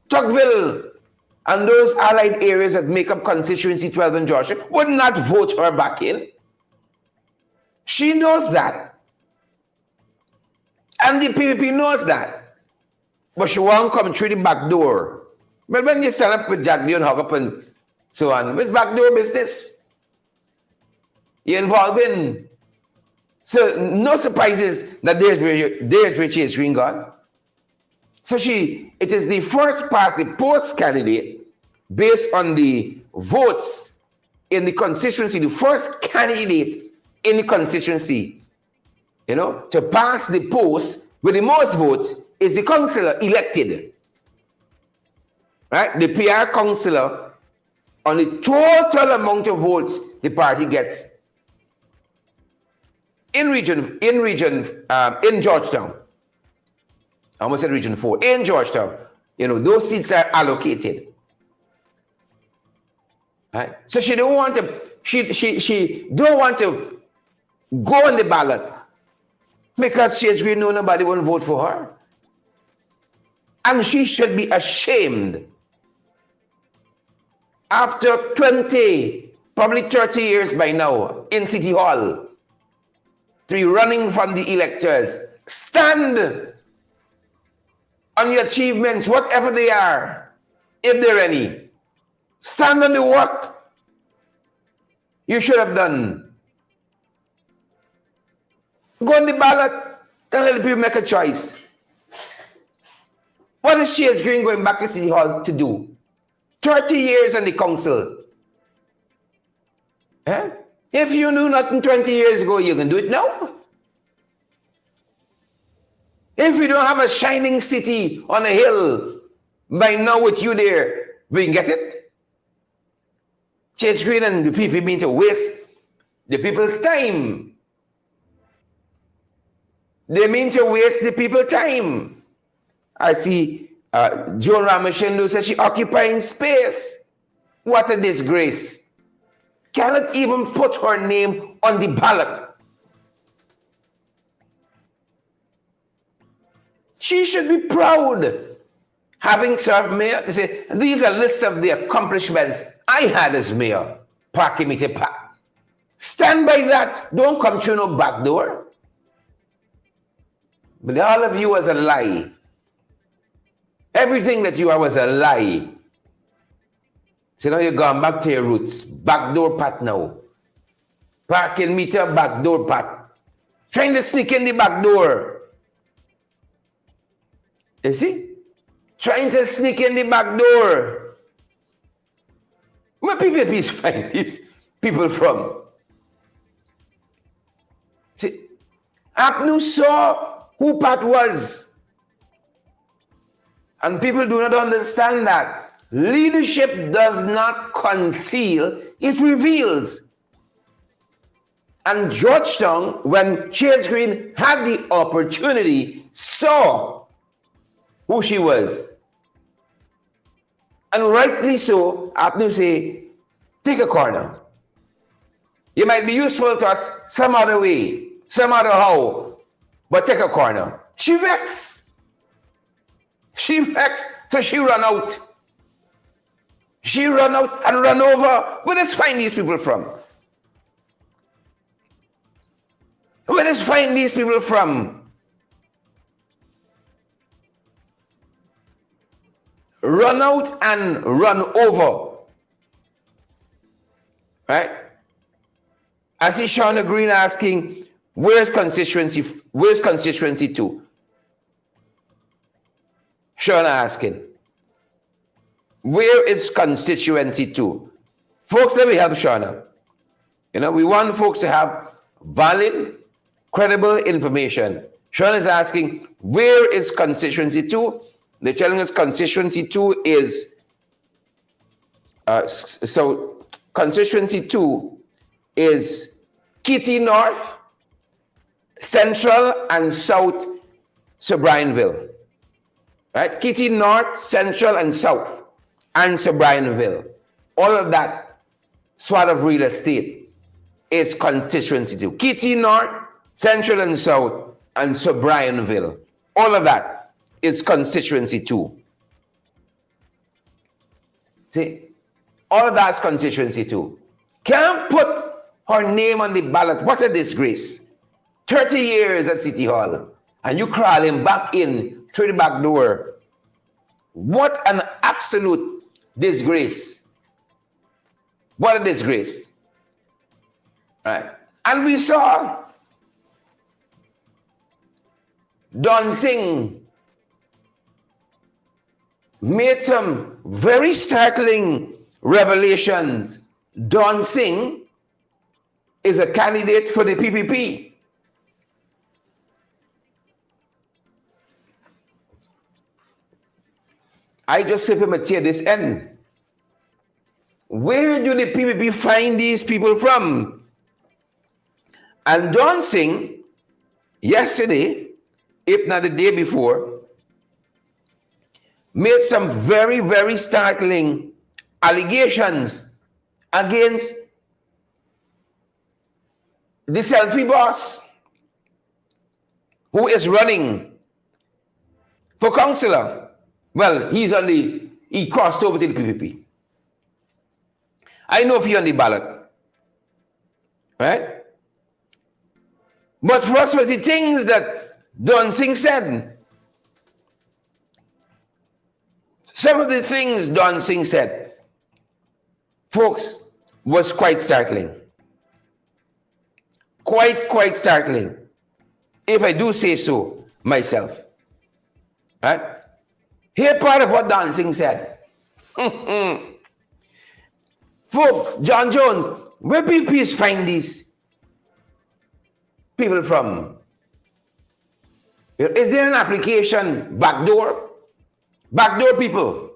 Tocqueville and those allied areas that make up constituency 12 in Georgia would not vote her back in. She knows that. And the PVP knows that. But she won't come through the back door. But when you stand up with Jack Leon Hogg and so on, it's backdoor business. You're involved in. So no surprises that there's where Chase Green gone. So it is the first past the post candidate based on the votes in the constituency, the first candidate in the constituency, to pass the post with the most votes is the councillor elected. Right? The PR councillor, on the total amount of votes the party gets in Georgetown. I almost said region 4. In Georgetown, those seats are allocated. Right? So she don't want to. She don't want to go on the ballot because she has really know nobody will vote for her, and she should be ashamed. After 20, probably 30 years by now in City Hall, to be running from the electors, stand on your achievements, whatever they are, if there are any. Stand on the work you should have done. Go on the ballot and let the people make a choice. What is Chase Green going back to City Hall to do? 30 years on the council. If you knew nothing 20 years ago, you can do it now. If we don't have a shining city on a hill, by now with you there, we can get it. Chase Green and the people mean to waste the people's time. They mean to waste the people's time. I see Joan Ramachendo says she occupying space. What a disgrace. Cannot even put her name on the ballot. She should be proud, having served mayor, to say, these are lists of the accomplishments I had as mayor. Parking meter pack. Stand by that. Don't come through no back door. But all of you was a lie. Everything that you are was a lie. So now you're going back to your roots. Backdoor pat now. Parking meter, backdoor pat. Trying to sneak in the back door. You see? trying to sneak in the back door. Where PPP find these people from? See, Apnu saw who Pat was. And people do not understand that. Leadership does not conceal, it reveals. And Georgetown, when Chase Green had the opportunity, saw who she was. And rightly so, Apnu say, take a corner. You might be useful to us some other way, some other how, but take a corner. She vexed. She vexed, so she run out. She run out and run over. Where does find these people from? Where does find these people from? Run out and run over. Right? I see Shauna Green asking, where's constituency 2? Shauna asking, where is constituency 2? Folks, let me help Shauna. You know, we want folks to have valid, credible information. Shauna is asking, where is constituency 2? They're telling us constituency 2 is, so constituency 2 is Kitty North, Central, and South Sobrianville. Right? Kitty North, Central, and South, and Sobrianville. All of that swath of real estate is constituency 2. Kitty North, Central, and South, and Sobrianville. All of that is constituency 2. See, all of that's constituency 2. Can't put her name on the ballot. What a disgrace. 30 years at City Hall, and you crawling back in through the back door. What an absolute disgrace. What a disgrace. Right? And we saw Don Singh made some very startling revelations. Don Singh is a candidate for the PPP. I just sip him a tea at this end. Where do the PPP find these people from? And Don Singh, yesterday, if not the day before, made some very, very startling allegations against the selfie boss who is running for councillor. Well, he crossed over to the PPP. I know if he's on the ballot. Right? But first was the things that Don Singh said. Some of the things Don Singh said, folks, was quite startling. Quite startling. If I do say so myself. Right? Here part of what Don Singh said. Folks, John Jones, where PPs find these people from? Is there an application backdoor? Backdoor people.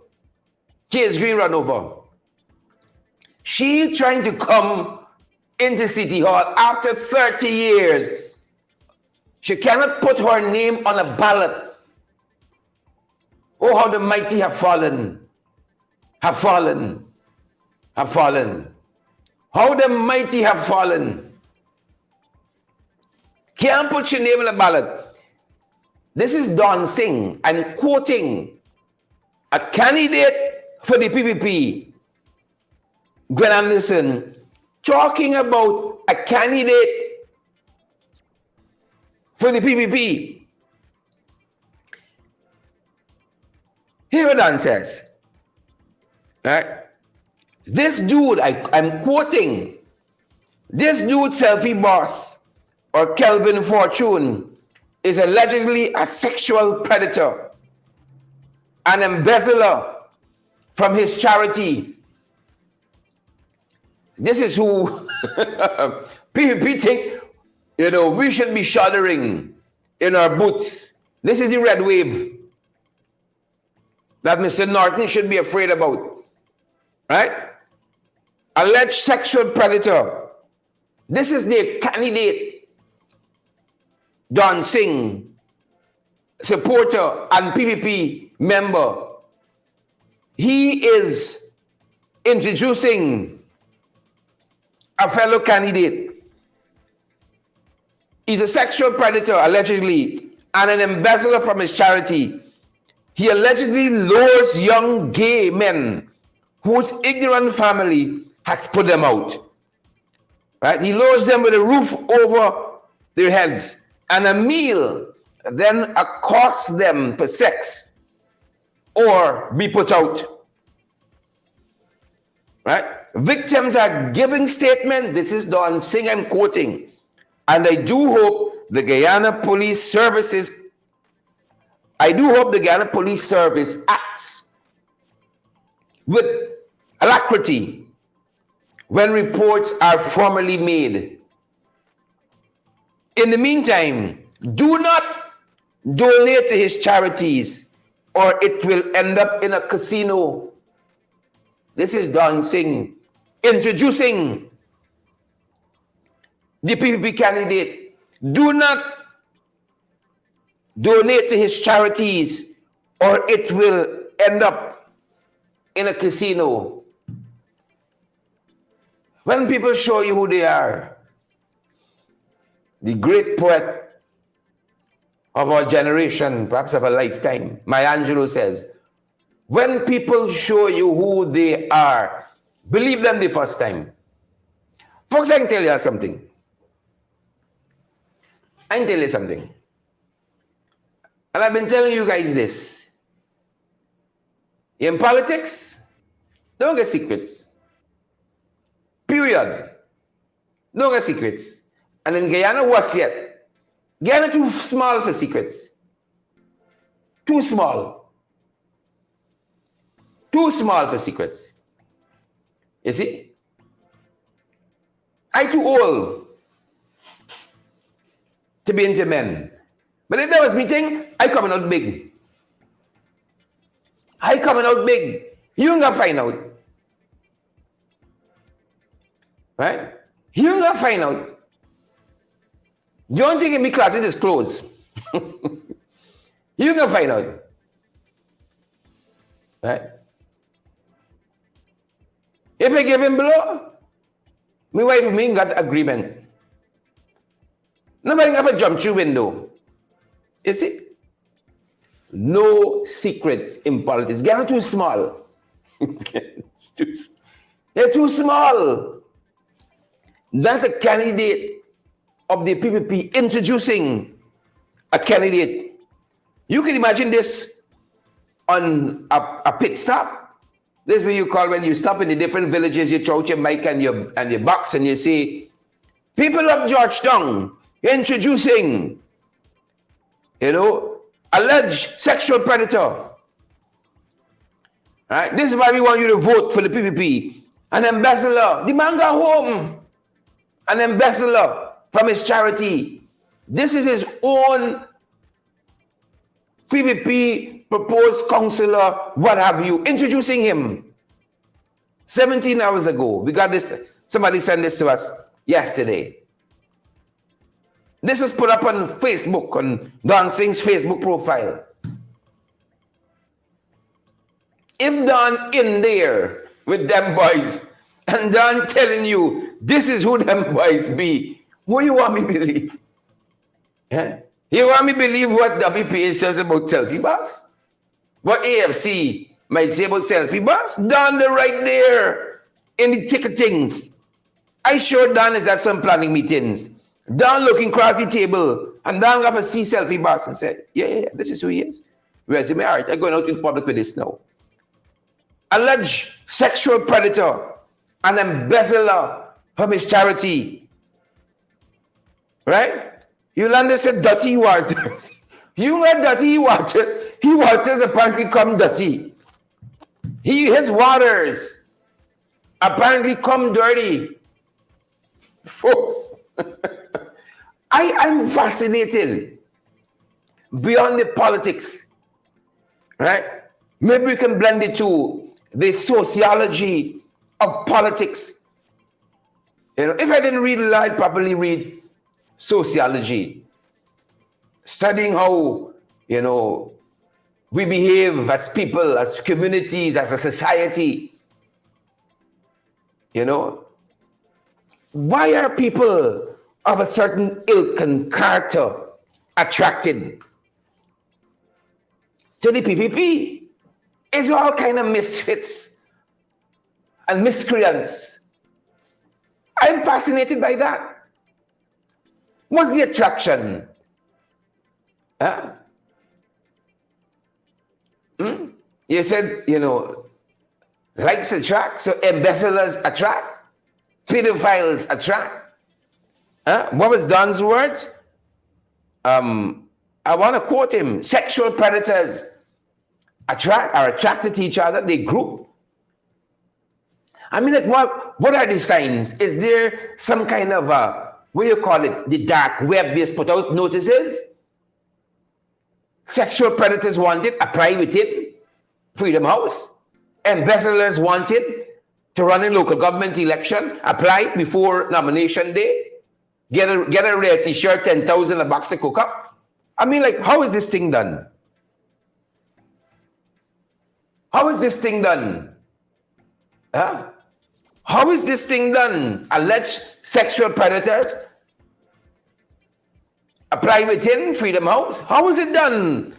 Chase Green run over. She trying to come into City Hall after 30 years. She cannot put her name on a ballot. Oh, how the mighty have fallen. Have fallen. Have fallen. How the mighty have fallen. Can't put your name on a ballot. This is Don Singh. I'm quoting a candidate for the PPP, Gwen Anderson, talking about a candidate for the PPP. Here what Don says. Right? This dude, I'm quoting, this dude, selfie boss, or Kelvin Fortune, is allegedly a sexual predator. an embezzler from his charity. This is who PPP think, we should be shuddering in our boots. This is the red wave that Mr. Norton should be afraid about, right? Alleged sexual predator. This is the candidate, Don Singh, supporter and PPP member. He is introducing a fellow candidate. He's a sexual predator, allegedly, and an embezzler from his charity. He allegedly lures young gay men whose ignorant family has put them out. Right? He lures them with a roof over their heads and a meal, then accosts them for sex or be put out. Right? Victims are giving statement. This is Don Singh I'm quoting. And I do hope the Guyana Police Services acts with alacrity when reports are formally made. In the meantime, do not donate to his charities or it will end up in a casino. This is Don Singh introducing the PPP candidate. Do not donate to his charities or it will end up in a casino. When people show you who they are, the great poet of our generation, perhaps of a lifetime, Maya Angelou says, when people show you who they are, believe them the first time. Folks, I can tell you something. And I've been telling you guys this. In politics, don't get secrets. Period. Don't get secrets. And in Guyana, what's yet? Guyana too small for secrets. Too small. Too small for secrets. You see? I too old to be into men. But if there was meeting, I coming out big. You ain't gonna find out. Right? You ain't gonna find out. You don't think in my closet is closed. You ain't gonna find out. Right? If I give him blow, my wife and me got agreement. Nobody ever jump through window. You see? No secrets in politics. They're too small. They're too small. That's a candidate of the PPP introducing a candidate. You can imagine this on a pit stop. This is what you call when you stop in the different villages, you throw out your mic and your box and you say, people of Georgetown, introducing, alleged sexual predator. Right? This is why we want you to vote for the PPP. An embezzler. The man got home. An embezzler from his charity. This is his own PPP proposed councillor, what have you, introducing him. 17 hours ago. We got this. Somebody sent this to us yesterday. This was put up on Facebook, on Don Singh's Facebook profile. If Don in there with them boys, and Don telling you, this is who them boys be, what you want me to believe? Yeah? You want me to believe what WPA says about selfie bus? What AFC might say about selfie bus? Don, they're right there in the ticketings. I sure Don is at some planning meetings. Don looking across the table, and Don got to see selfie boss and said, yeah, this is who he is. Resume, all right, I'm going out in public with this now. Alleged sexual predator, an embezzler from his charity. Right? Yolanda said, dirty you are. You know dirty he waters apparently come dirty. His waters apparently come dirty. Folks, I'm fascinated beyond the politics, right? Maybe we can blend it to the sociology of politics. You know, if I didn't read law, I'd probably read sociology, studying how, you know, we behave as people, as communities, as a society. You know, why are people of a certain ilk and character attracted to the PPP? It's all kind of misfits and miscreants. I'm fascinated by that. What's the attraction? Huh? You said, you know, likes attract, so embezzlers attract, pedophiles attract. What was Don's words? I want to quote him: sexual predators are attracted to each other, they group. I mean, like, what are the signs? Is there some kind of what do you call it, the dark web-based put out notices? Sexual predators wanted, apply within Freedom House. Embezzlers wanted to run in local government election, apply before nomination day. Get a rare t-shirt, 10,000, a box of cook-up. I mean, like, how is this thing done? How is this thing done? Huh? How is this thing done? Alleged sexual predators apply within Freedom House. How is it done?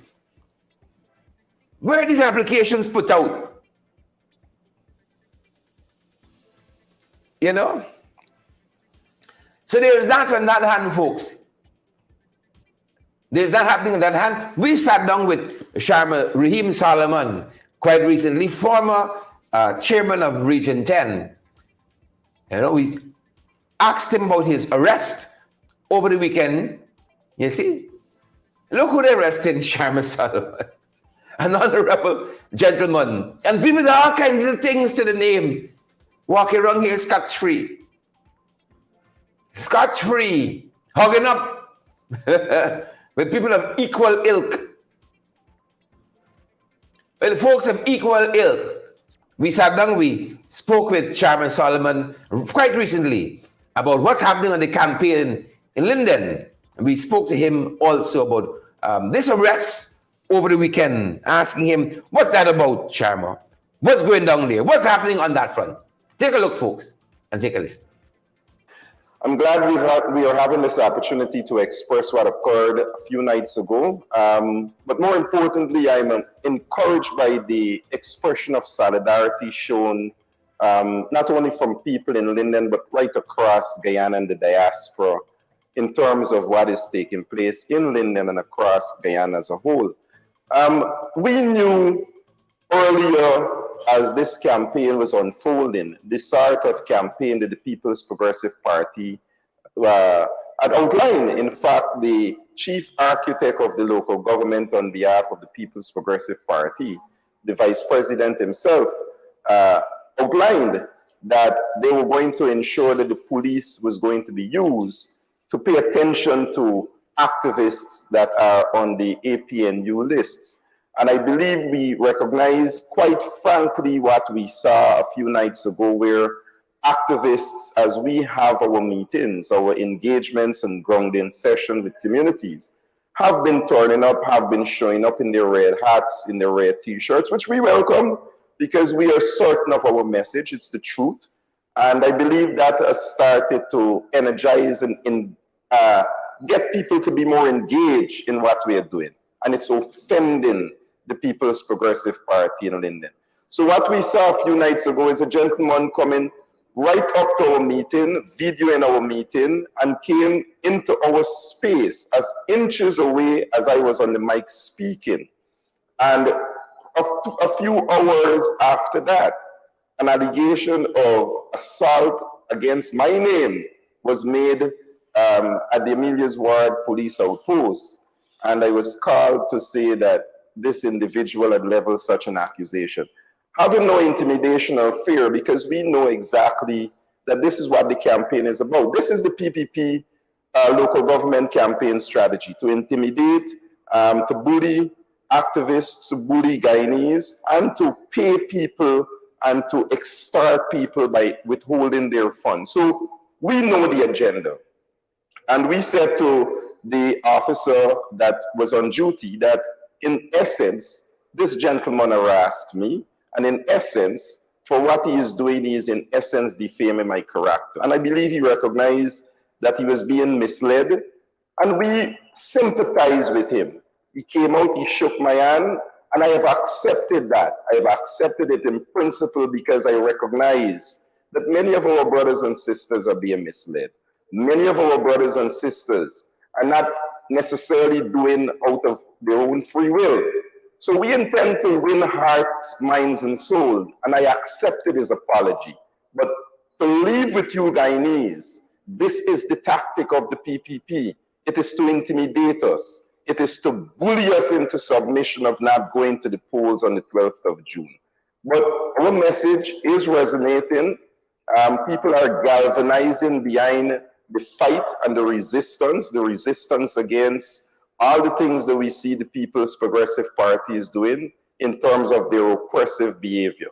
Where are these applications put out? You know? So there's that on that hand, folks. There's that happening on that hand. We sat down with Sharma Solomon quite recently, former chairman of Region 10. You know, we asked him about his arrest over the weekend. You see, look who they arrested, Sharma Solomon, an honorable gentleman, and people with all kinds of things to the name, walking around here scotch-free. Scotch-free, hugging up with people of equal ilk. With folks of equal ilk. We sat down, we spoke with Sharma Solomon quite recently about what's happening on the campaign in Linden. And we spoke to him also about this arrest over the weekend, asking him, what's that about, Sharma? What's going down there? What's happening on that front? Take a look, folks, and take a listen. I'm glad we are having this opportunity to express what occurred a few nights ago. But more importantly, I'm encouraged by the expression of solidarity shown not only from people in Linden, but right across Guyana and the diaspora in terms of what is taking place in Linden and across Guyana as a whole. We knew earlier, as this campaign was unfolding, the sort of campaign that the People's Progressive Party had outlined. In fact, the chief architect of the local government on behalf of the People's Progressive Party, the vice president himself, outlined that they were going to ensure that the police was going to be used to pay attention to activists that are on the APNU lists. And I believe we recognize, quite frankly, what we saw a few nights ago, where activists, as we have our meetings, our engagements and grounding session with communities, have been turning up, have been showing up in their red hats, in their red t-shirts, which we welcome because we are certain of our message. It's the truth. And I believe that has started to energize and get people to be more engaged in what we are doing. And it's offending the People's Progressive Party in Linden. So what we saw a few nights ago is a gentleman coming right up to our meeting, videoing our meeting, and came into our space as inches away as I was on the mic speaking. And a few hours after that, an allegation of assault against my name was made at the Amelia's Ward Police Outpost. and I was called to say that this individual had leveled such an accusation. Having no intimidation or fear, because we know exactly that this is what the campaign is about. This is the PPP local government campaign strategy, to intimidate, to bully activists, to bully Guyanese, and to pay people and to extort people by withholding their funds. So we know the agenda. And we said to the officer that was on duty that, in essence, this gentleman harassed me. And in essence, for what he is doing, he is in essence defaming my character. And I believe he recognized that he was being misled. And we sympathize with him. He came out, he shook my hand, and I have accepted that. I have accepted it in principle because I recognize that many of our brothers and sisters are being misled. Many of our brothers and sisters are not necessarily doing out of their own free will. So we intend to win hearts, minds, and souls, and I accepted his apology. But to leave with you Guyanese, this is the tactic of the PPP. It is to intimidate us. It is to bully us into submission of not going to the polls on the 12th of June. But our message is resonating. People are galvanizing behind the fight and the resistance against all the things that we see the People's Progressive Party is doing in terms of their oppressive behavior.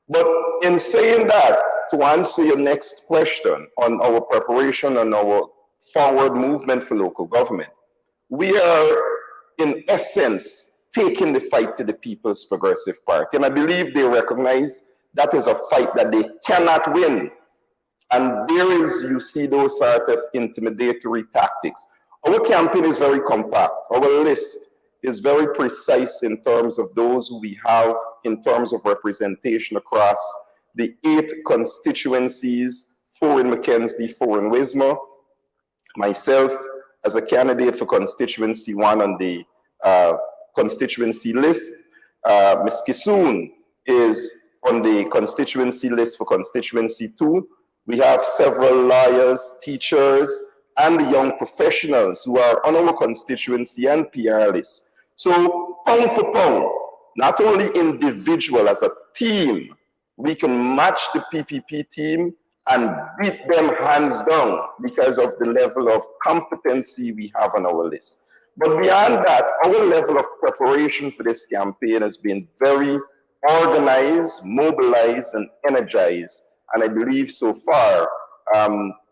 But in saying that, to answer your next question on our preparation and our forward movement for local government, we are, in essence, taking the fight to the People's Progressive Party. And I believe they recognize that is a fight that they cannot win. And there is, you see those sort of intimidatory tactics. Our campaign is very compact. Our list is very precise in terms of those who we have in terms of representation across the 8 constituencies, 4 in Mackenzie, 4 in Wismar. Myself, as a candidate for constituency 1 on the constituency list. Ms. Kisoon is on the constituency list for constituency 2. We have several lawyers, teachers, and the young professionals who are on our constituency and PR list. So pound for pound, not only individual, as a team, we can match the PPP team and beat them hands down because of the level of competency we have on our list. But beyond that, our level of preparation for this campaign has been very organized, mobilized, and energized. And I believe so far,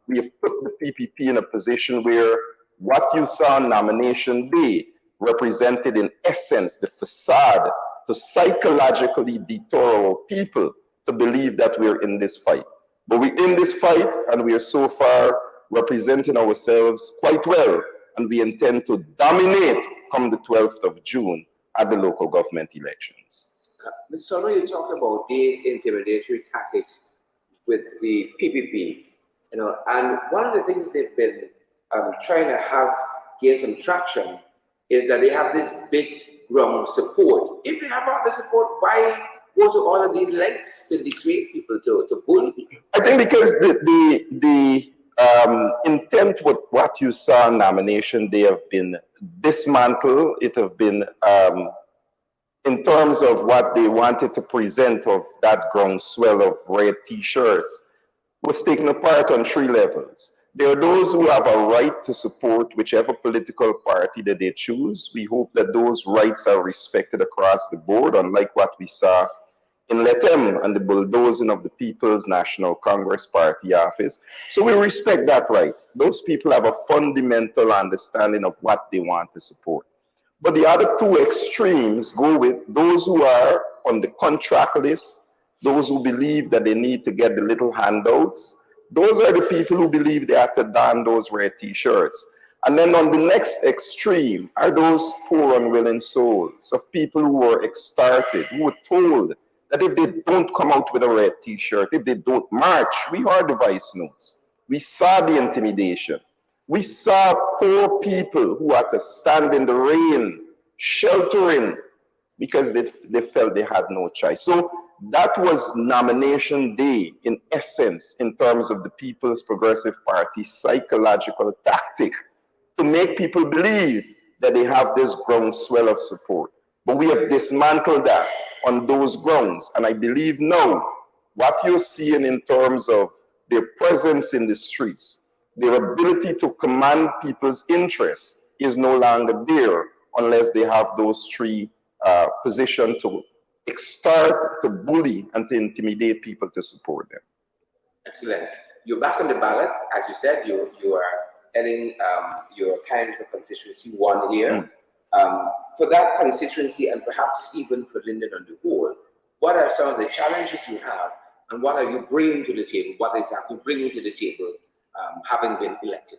we have put the PPP in a position where what you saw on nomination day represented in essence the facade to psychologically deter our people to believe that we're in this fight. But we're in this fight, and we are so far representing ourselves quite well, and we intend to dominate come the 12th of June at the local government elections. Mr. Solomon, you talked about these intimidatory tactics with the PPP, and one of the things they've been trying to gain some traction is that they have this big ground support. If they have all the support, why go to all of these lengths to dissuade people, to bully people? I think because the intent with what you saw in nomination, they have been dismantled. It have been, in terms of what they wanted to present of that groundswell of red t-shirts, was taken apart on 3 levels. There are those who have a right to support whichever political party that they choose. We hope that those rights are respected across the board, unlike what we saw in Letem and the bulldozing of the People's National Congress Party office. So we respect that right. Those people have a fundamental understanding of what they want to support. But the other 2 extremes go with those who are on the contract list, those who believe that they need to get the little handouts. Those are the people who believe they have to don those red t-shirts. And then on the next extreme are those poor unwilling souls of people who were extorted, who were told that if they don't come out with a red t-shirt, if they don't march, we heard the vice notes. We saw the intimidation. We saw poor people who had to stand in the rain, sheltering, because they felt they had no choice. So that was nomination day, in essence, in terms of the People's Progressive Party psychological tactic to make people believe that they have this groundswell of support. But we have dismantled that on those grounds. And I believe now what you're seeing in terms of their presence in the streets, their ability to command people's interests is no longer there unless they have those three positions to start to bully and to intimidate people to support them. Excellent. You're back on the ballot, as you said. You are heading your kind of constituency 1 year. For that constituency, and perhaps even for Linden on the whole, what are some of the challenges you have, and what are you bringing to the table? What exactly bringing to the table, having been elected?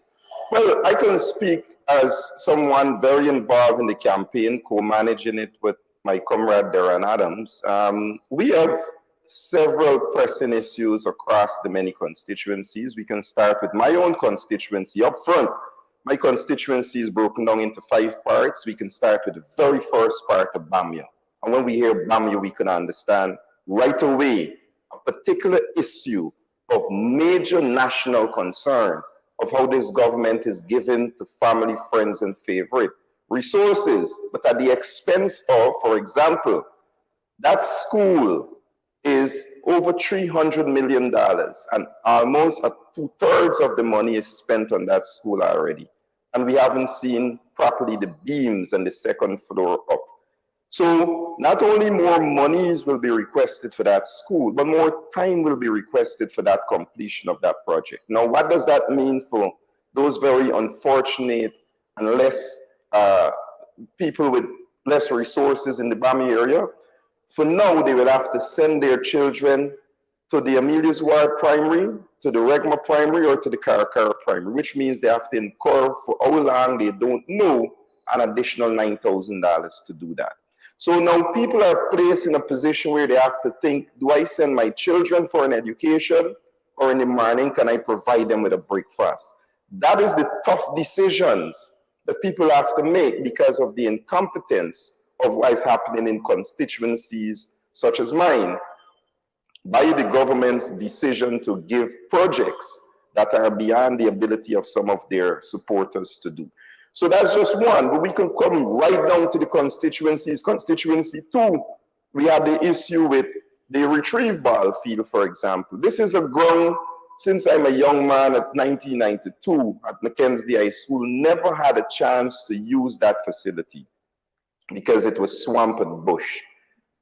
Well, I can speak as someone very involved in the campaign, co-managing it with my comrade Darren Adams. We have several pressing issues across the many constituencies. We can start with my own constituency up front. My constituency is broken down into 5 parts. We can start with the very first part of Bamia. And when we hear Bamia, we can understand right away a particular issue of major national concern of how this government is given to family, friends, and favorite resources, but at the expense of, for example, that school is over $300 million, and almost 2/3 of the money is spent on that school already. And we haven't seen properly the beams and the second floor up. So not only more monies will be requested for that school, but more time will be requested for that completion of that project. Now, what does that mean for those very unfortunate and less people with less resources in the Bami area? For now, they will have to send their children to the Amelia's Ward Primary, to the Regma Primary, or to the Karakara Primary, which means they have to incur for how long they don't know an additional $9,000 to do that. So now people are placed in a position where they have to think, do I send my children for an education, or in the morning, can I provide them with a breakfast? That is the tough decisions that people have to make because of the incompetence of what is happening in constituencies such as mine, by the government's decision to give projects that are beyond the ability of some of their supporters to do. So that's just one, but we can come right down to the constituencies. Constituency 2, we have the issue with the retrieve ball field, for example. This is a ground, since I'm a young man at 1992 at Mackenzie High School, never had a chance to use that facility because it was swamp and bush.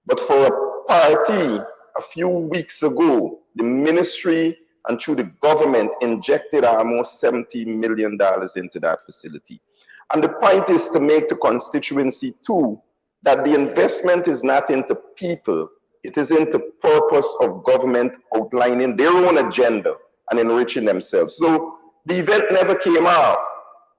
But for a party a few weeks ago, the ministry and through the government injected almost $70 million into that facility. And the point is to make the constituency 2 that the investment is not into people, it is into purpose of government outlining their own agenda and enriching themselves. So the event never came off.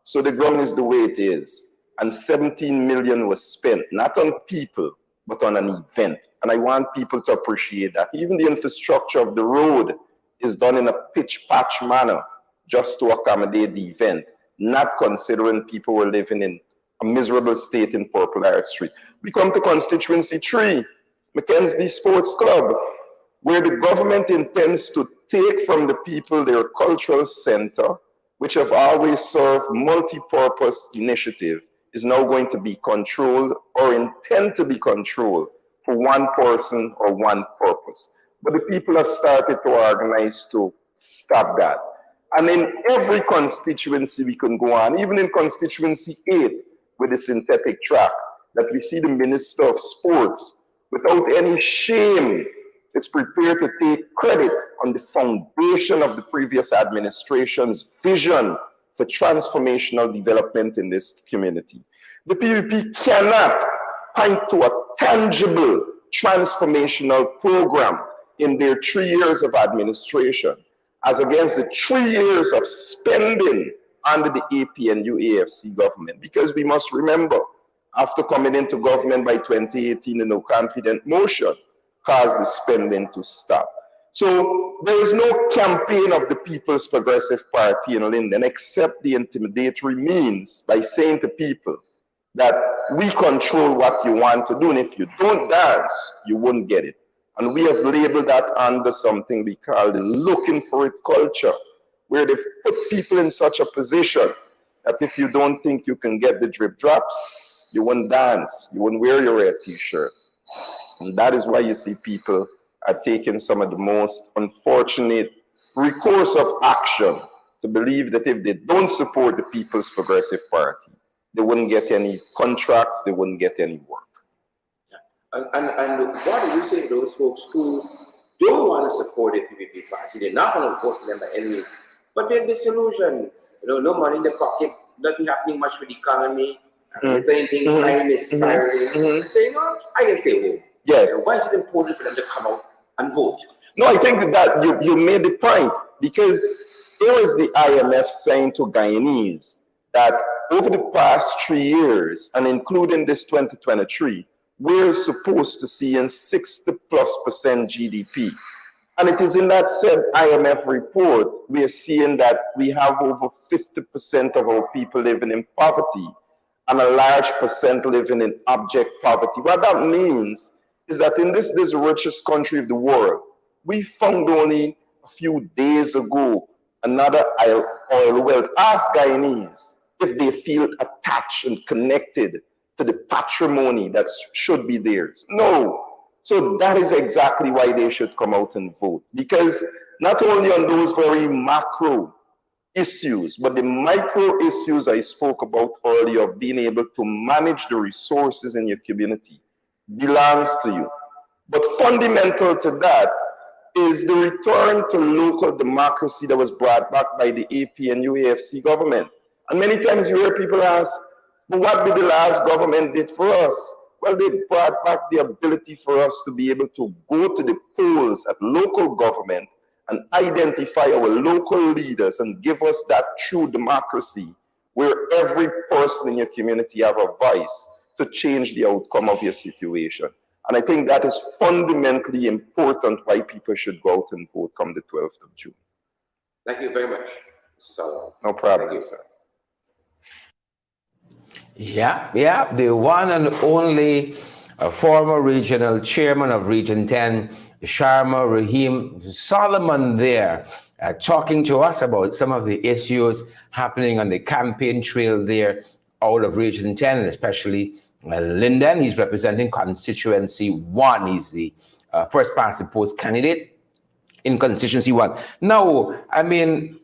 So the ground is the way it is. And 17 million was spent, not on people, but on an event. And I want people to appreciate that. Even the infrastructure of the road is done in a pitch-patch manner just to accommodate the event, not considering people were living in a miserable state in Purple Heart Street. We come to constituency 3, Mackenzie Sports Club, where the government intends to take from the people their cultural center, which have always served multi-purpose initiative, is now going to be controlled or intend to be controlled for one person or one purpose. But the people have started to organize to stop that. And in every constituency we can go on, even in constituency 8 with the synthetic track, that we see the Minister of Sports, without any shame, is prepared to take credit on the foundation of the previous administration's vision for transformational development in this community. The PVP cannot point to a tangible transformational program in their 3 years of administration, as against the 3 years of spending under the APNU AFC government. Because we must remember, after coming into government by 2018, the no confident motion caused the spending to stop. So there is no campaign of the People's Progressive Party in Linden except the intimidatory means by saying to people that we control what you want to do, and if you don't dance, you won't get it. And we have labeled that under something we call the looking for it culture, where they've put people in such a position that if you don't think you can get the drip drops, you won't dance, you won't wear your red t-shirt. And that is why you see people are taking some of the most unfortunate recourse of action to believe that if they don't support the People's Progressive Party, they wouldn't get any contracts, they wouldn't get any work. And what do you say to those folks who don't want to support the PPP party? They're not going to vote for them by any means, but they're disillusioned. No money in the pocket, nothing happening much with the economy. If anything, crime is spiraling. Say, I can stay home. Yes. Why is it important for them to come out and vote? No, I think that you made the point, because here is the IMF saying to Guyanese that over the past 3 years, and including this 2023, we're supposed to see in 60+% GDP. And it is in that said IMF report, we are seeing that we have over 50% of our people living in poverty and a large percent living in abject poverty. What that means is that in this richest country of the world, we found only a few days ago another oil well. Ask Guyanese if they feel attached and connected to the patrimony that should be theirs. No. So that is exactly why they should come out and vote. Because not only on those very macro issues, but the micro issues I spoke about earlier of being able to manage the resources in your community belongs to you. But fundamental to that is the return to local democracy that was brought back by the AP and UAFC government. And many times you hear people ask, but what did the last government did for us? Well, they brought back the ability for us to be able to go to the polls at local government and identify our local leaders and give us that true democracy where every person in your community have a voice to change the outcome of your situation. And I think that is fundamentally important why people should go out and vote come the 12th of June. Thank you very much, Mr. Solomon. No problem, sir. Yeah, the one and only former regional chairman of Region 10, Sharma Solomon there, talking to us about some of the issues happening on the campaign trail there out of Region 10, and especially Linden. He's representing constituency 1. He's the first past the post candidate in constituency 1. Now, I mean,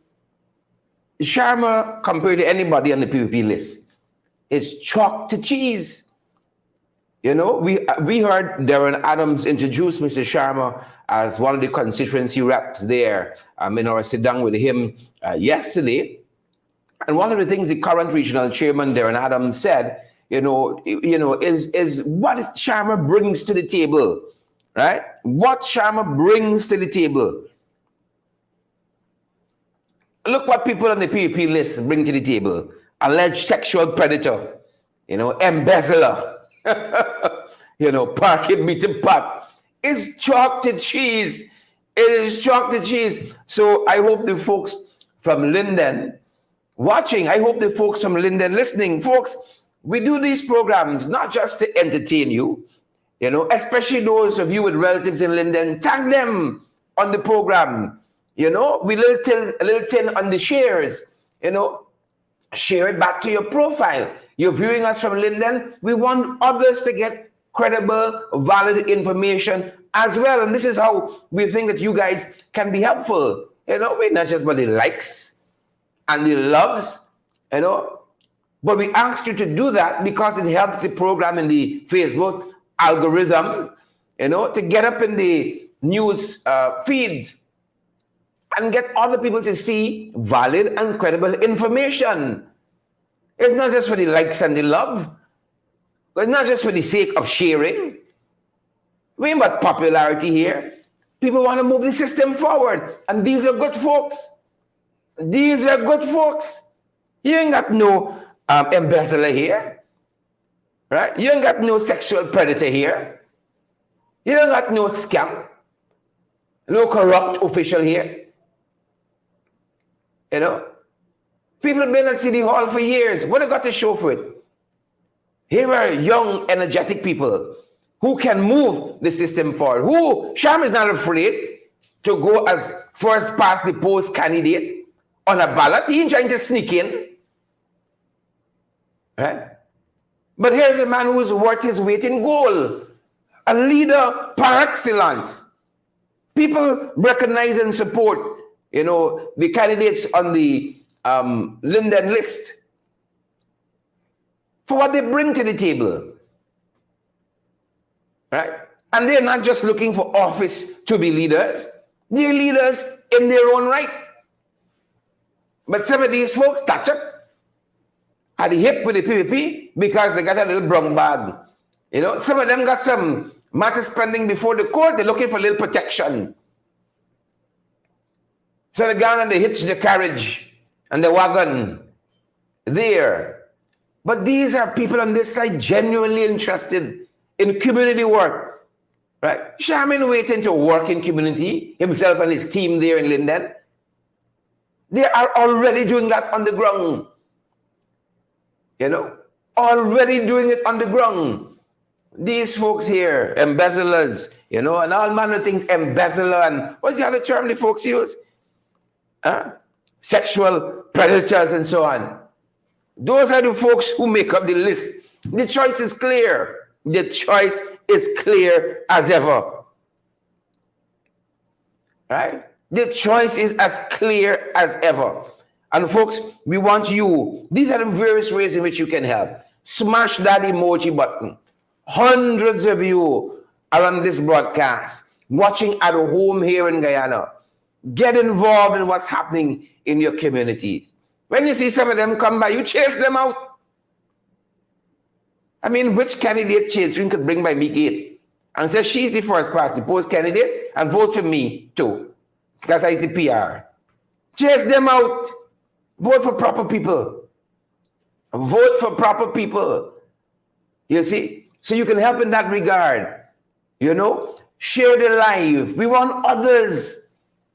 Sharma, compared to anybody on the PPP list, is chalk to cheese. You know, we heard Darren Adams introduce Mr. Sharma as one of the constituency reps there in our sit down with him yesterday. And one of the things the current regional chairman, Darren Adams, said, is what Sharma brings to the table, right? What Sharma brings to the table. Look what people on the PPP list bring to the table. Alleged sexual predator, embezzler, parking meter pot. It's chalk to cheese. It is chalk to cheese. So I hope the folks from Linden watching, I hope the folks from Linden listening, folks, we do these programs not just to entertain you, especially those of you with relatives in Linden, tag them on the program, we little tin on the shares, share it back to your profile. You're viewing us from Linden. We want others to get credible, valid information as well. And this is how we think that you guys can be helpful. We're not just about the likes and the loves, but we asked you to do that because it helps the program in the Facebook algorithms, to get up in the news feeds and get other people to see valid and credible information. It's not just for the likes and the love. It's not just for the sake of sharing. We ain't about popularity here. People want to move the system forward. And these are good folks. These are good folks. You ain't got no embezzler here. Right? You ain't got no sexual predator here. You ain't got no scam. No corrupt official here. People have been at City Hall for years. What have got to show for it? Here are young, energetic people who can move the system forward. Sharma is not afraid to go as first past the post candidate on a ballot. He ain't trying to sneak in. right? But here's a man who's worth his weight in gold, a leader par excellence. People recognize and support, the candidates on the Linden list for what they bring to the table, right? And they're not just looking for office to be leaders. They're leaders in their own right. But some of these folks touch up at the hip with the PPP because they got a little brown bag. Some of them got some matter spending before the court. They're looking for a little protection. So they go and they hitch the carriage and the wagon there. But these are people on this side genuinely interested in community work, right? Sharman waiting to work in community, himself and his team there in Linden. They are already doing that on the ground. Already doing it on the ground. These folks here, embezzlers, and all manner of things, embezzler, and what's the other term the folks use? Sexual predators and so on. Those are the folks who make up the list. The choice is clear. The choice is clear as ever. Right? The choice is as clear as ever. And folks, we want you. These are the various ways in which you can help. Smash that emoji button. Hundreds of you are on this broadcast, watching at home here in Guyana. Get involved in what's happening in your communities. When you see some of them come by, you chase them out. I mean, which candidate children could bring by me gate and say she's the first past the post candidate and vote for me too, because I the PR. Chase them out. Vote for proper people. Vote for proper people. You see? So you can help in that regard. Share the live. We want others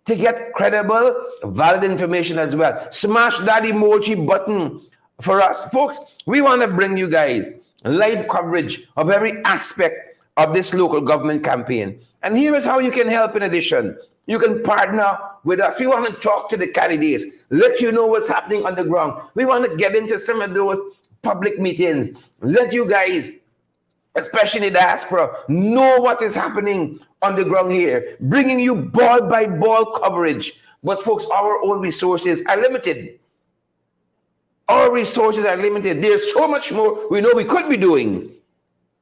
to get credible, valid information as well. Smash that emoji button for us. Folks, we want to bring you guys live coverage of every aspect of this local government campaign. And here is how you can help in addition. You can partner with us. We want to talk to the candidates, let you know what's happening on the ground. We want to get into some of those public meetings, let you guys, especially the diaspora, know what is happening on the ground here, bringing you ball by ball coverage. But folks, our own resources are limited. Our resources are limited. There's so much more we know we could be doing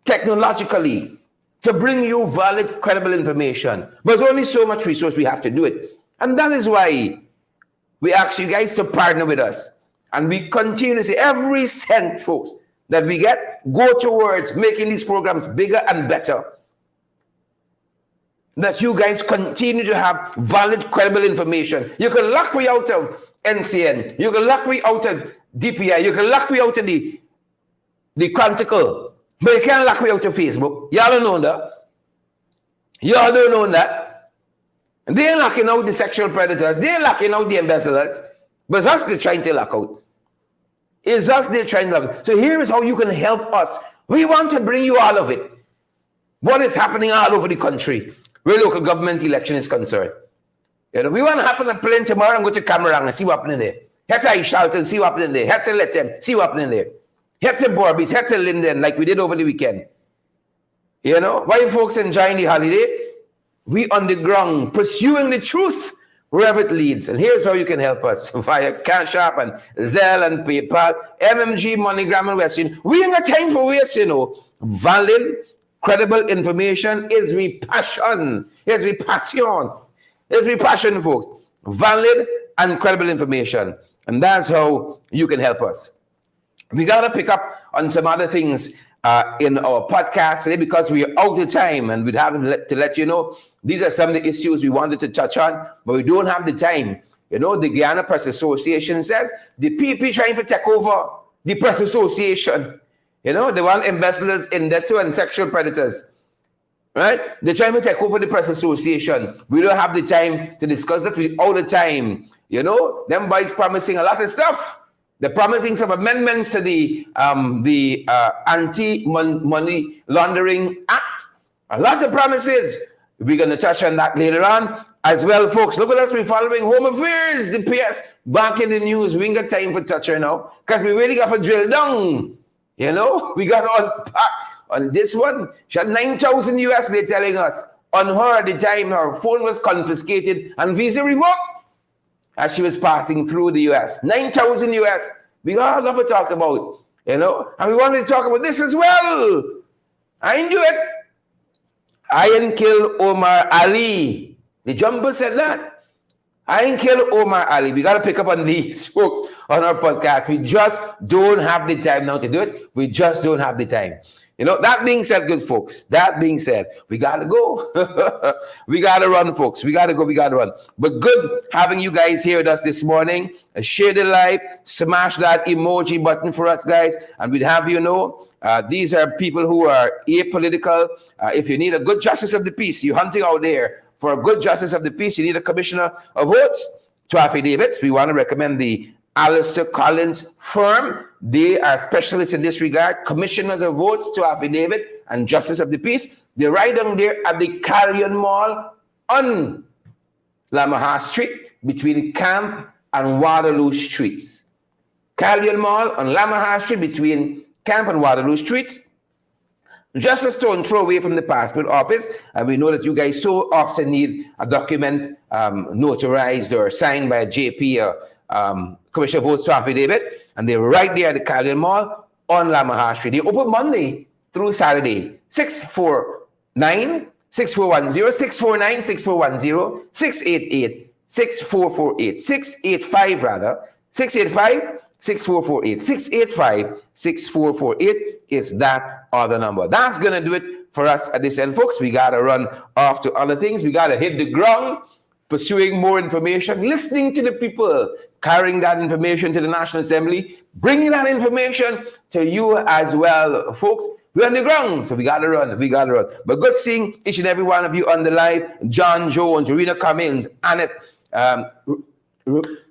technologically to bring you valid, credible information. But there's only so much resource we have to do it. And that is why we ask you guys to partner with us. And we continue to say every cent, folks, that we get, go towards making these programs bigger and better. That you guys continue to have valid, credible information. You can lock me out of NCN. You can lock me out of DPI. You can lock me out of the Chronicle. But you can't lock me out of Facebook. Y'all don't know that. Y'all don't know that. They're locking out the sexual predators. They're locking out the embezzlers. But it's us they're trying to lock out. It's us they're trying to lock out. So here is how you can help us. We want to bring you all of it. What is happening all over the country where local government election is concerned. We want to happen to plane tomorrow and go to Cameroon and see what happening there. Head to Ishalton and see what happening there. Head to Let Them, see what happening there. Head to Borbies, head to Linden, like we did over the weekend. While folks enjoying the holiday, we on the ground, pursuing the truth wherever it leads. And here's how you can help us via Cash App and Zelle and PayPal, MMG, MoneyGram, and Western. We ain't got time for waste, Valid, credible information is we passion. Is we passion. Is we passion, folks. Valid and credible information. And that's how you can help us. We got to pick up on some other things in our podcast today because we are out of time and we'd have to let you know these are some of the issues we wanted to touch on, but we don't have the time. The Guyana Press Association says the PPP trying to take over the Press Association. They want embezzlers in there too and sexual predators. Right? They're trying to take over the Press Association. We don't have the time to discuss it all the time. Them boys promising a lot of stuff. They're promising some amendments to the Anti-Money Laundering Act. A lot of promises. We're going to touch on that later on as well, folks. Look at us. We're following Home Affairs, the PS, back in the news. We ain't got time for touch right now because we really got to drill down You know, we got to unpack on this one. She had 9,000 US, they're telling us. On her at the time, her phone was confiscated and visa revoked as she was passing through the US. 9,000 US. We got a lot to talk about, you know. And we wanted to talk about this as well. I didn't do it. I didn't kill Omar Ali. The jumper said that. I didn't kill Omar Ali. We got to pick up on these folks on our podcast. We just don't have the time now to do it. We just don't have the time. You know, that being said, good folks, that being said, we got to go. We got to run, folks. We got to go. We got to run. But good having you guys here with us this morning. Share the live. Smash that emoji button for us, guys. And we'd have you know, these are people who are apolitical. If you need a good justice of the peace, you're hunting out there for a good justice of the peace, you need a commissioner of votes to affidavits. We want to recommend the Alistair Collins firm. They are specialists in this regard, commissioners of votes to affidavit and justice of the peace. They're right down there at the Carrion Mall on Lamaha Street between Camp and Waterloo Streets. Carrion Mall on Lamaha Street between Camp and Waterloo Streets. Just a stone throw away from the passport office, and we know that you guys so often need a document notarized or signed by a JP or Commissioner of Votes to affidavit, and they're right there at the Carrion Mall on Lamaha Street. They open Monday through Saturday, 649 6410, 649 6410, 688 6448, 685 rather, 685 6448, 685 6448 is that other number. That's going to do it for us at this end, folks. We got to run off to other things. We got to hit the ground, pursuing more information, listening to the people, carrying that information to the National Assembly, bringing that information to you as well, folks. We're on the ground, so we got to run. We got to run. But good seeing each and every one of you on the live. John Jones, Rena Cummins, Annette,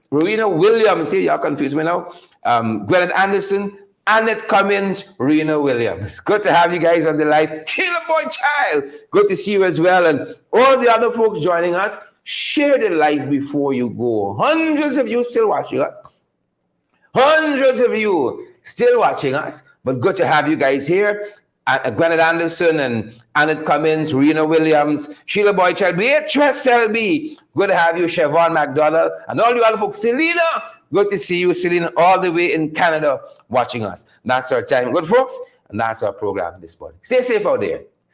Rowena Williams, see, y'all confused me now. Gwyneth Anderson, Annette Cummins, Rena Williams. Good to have you guys on the live. Sheila Boy Child, good to see you as well. And all the other folks joining us, share the live before you go. Hundreds of you still watching us. Hundreds of you still watching us. But good to have you guys here. Gwyneth Anderson and Annette Cummins, Rena Williams, Sheila Boychild, Beatrice Selby. Good to have you, Siobhan McDonald, and all you other folks. Selena, good to see you, Selena, all the way in Canada watching us. That's our time. Good folks, and that's our program this morning. Stay safe out there.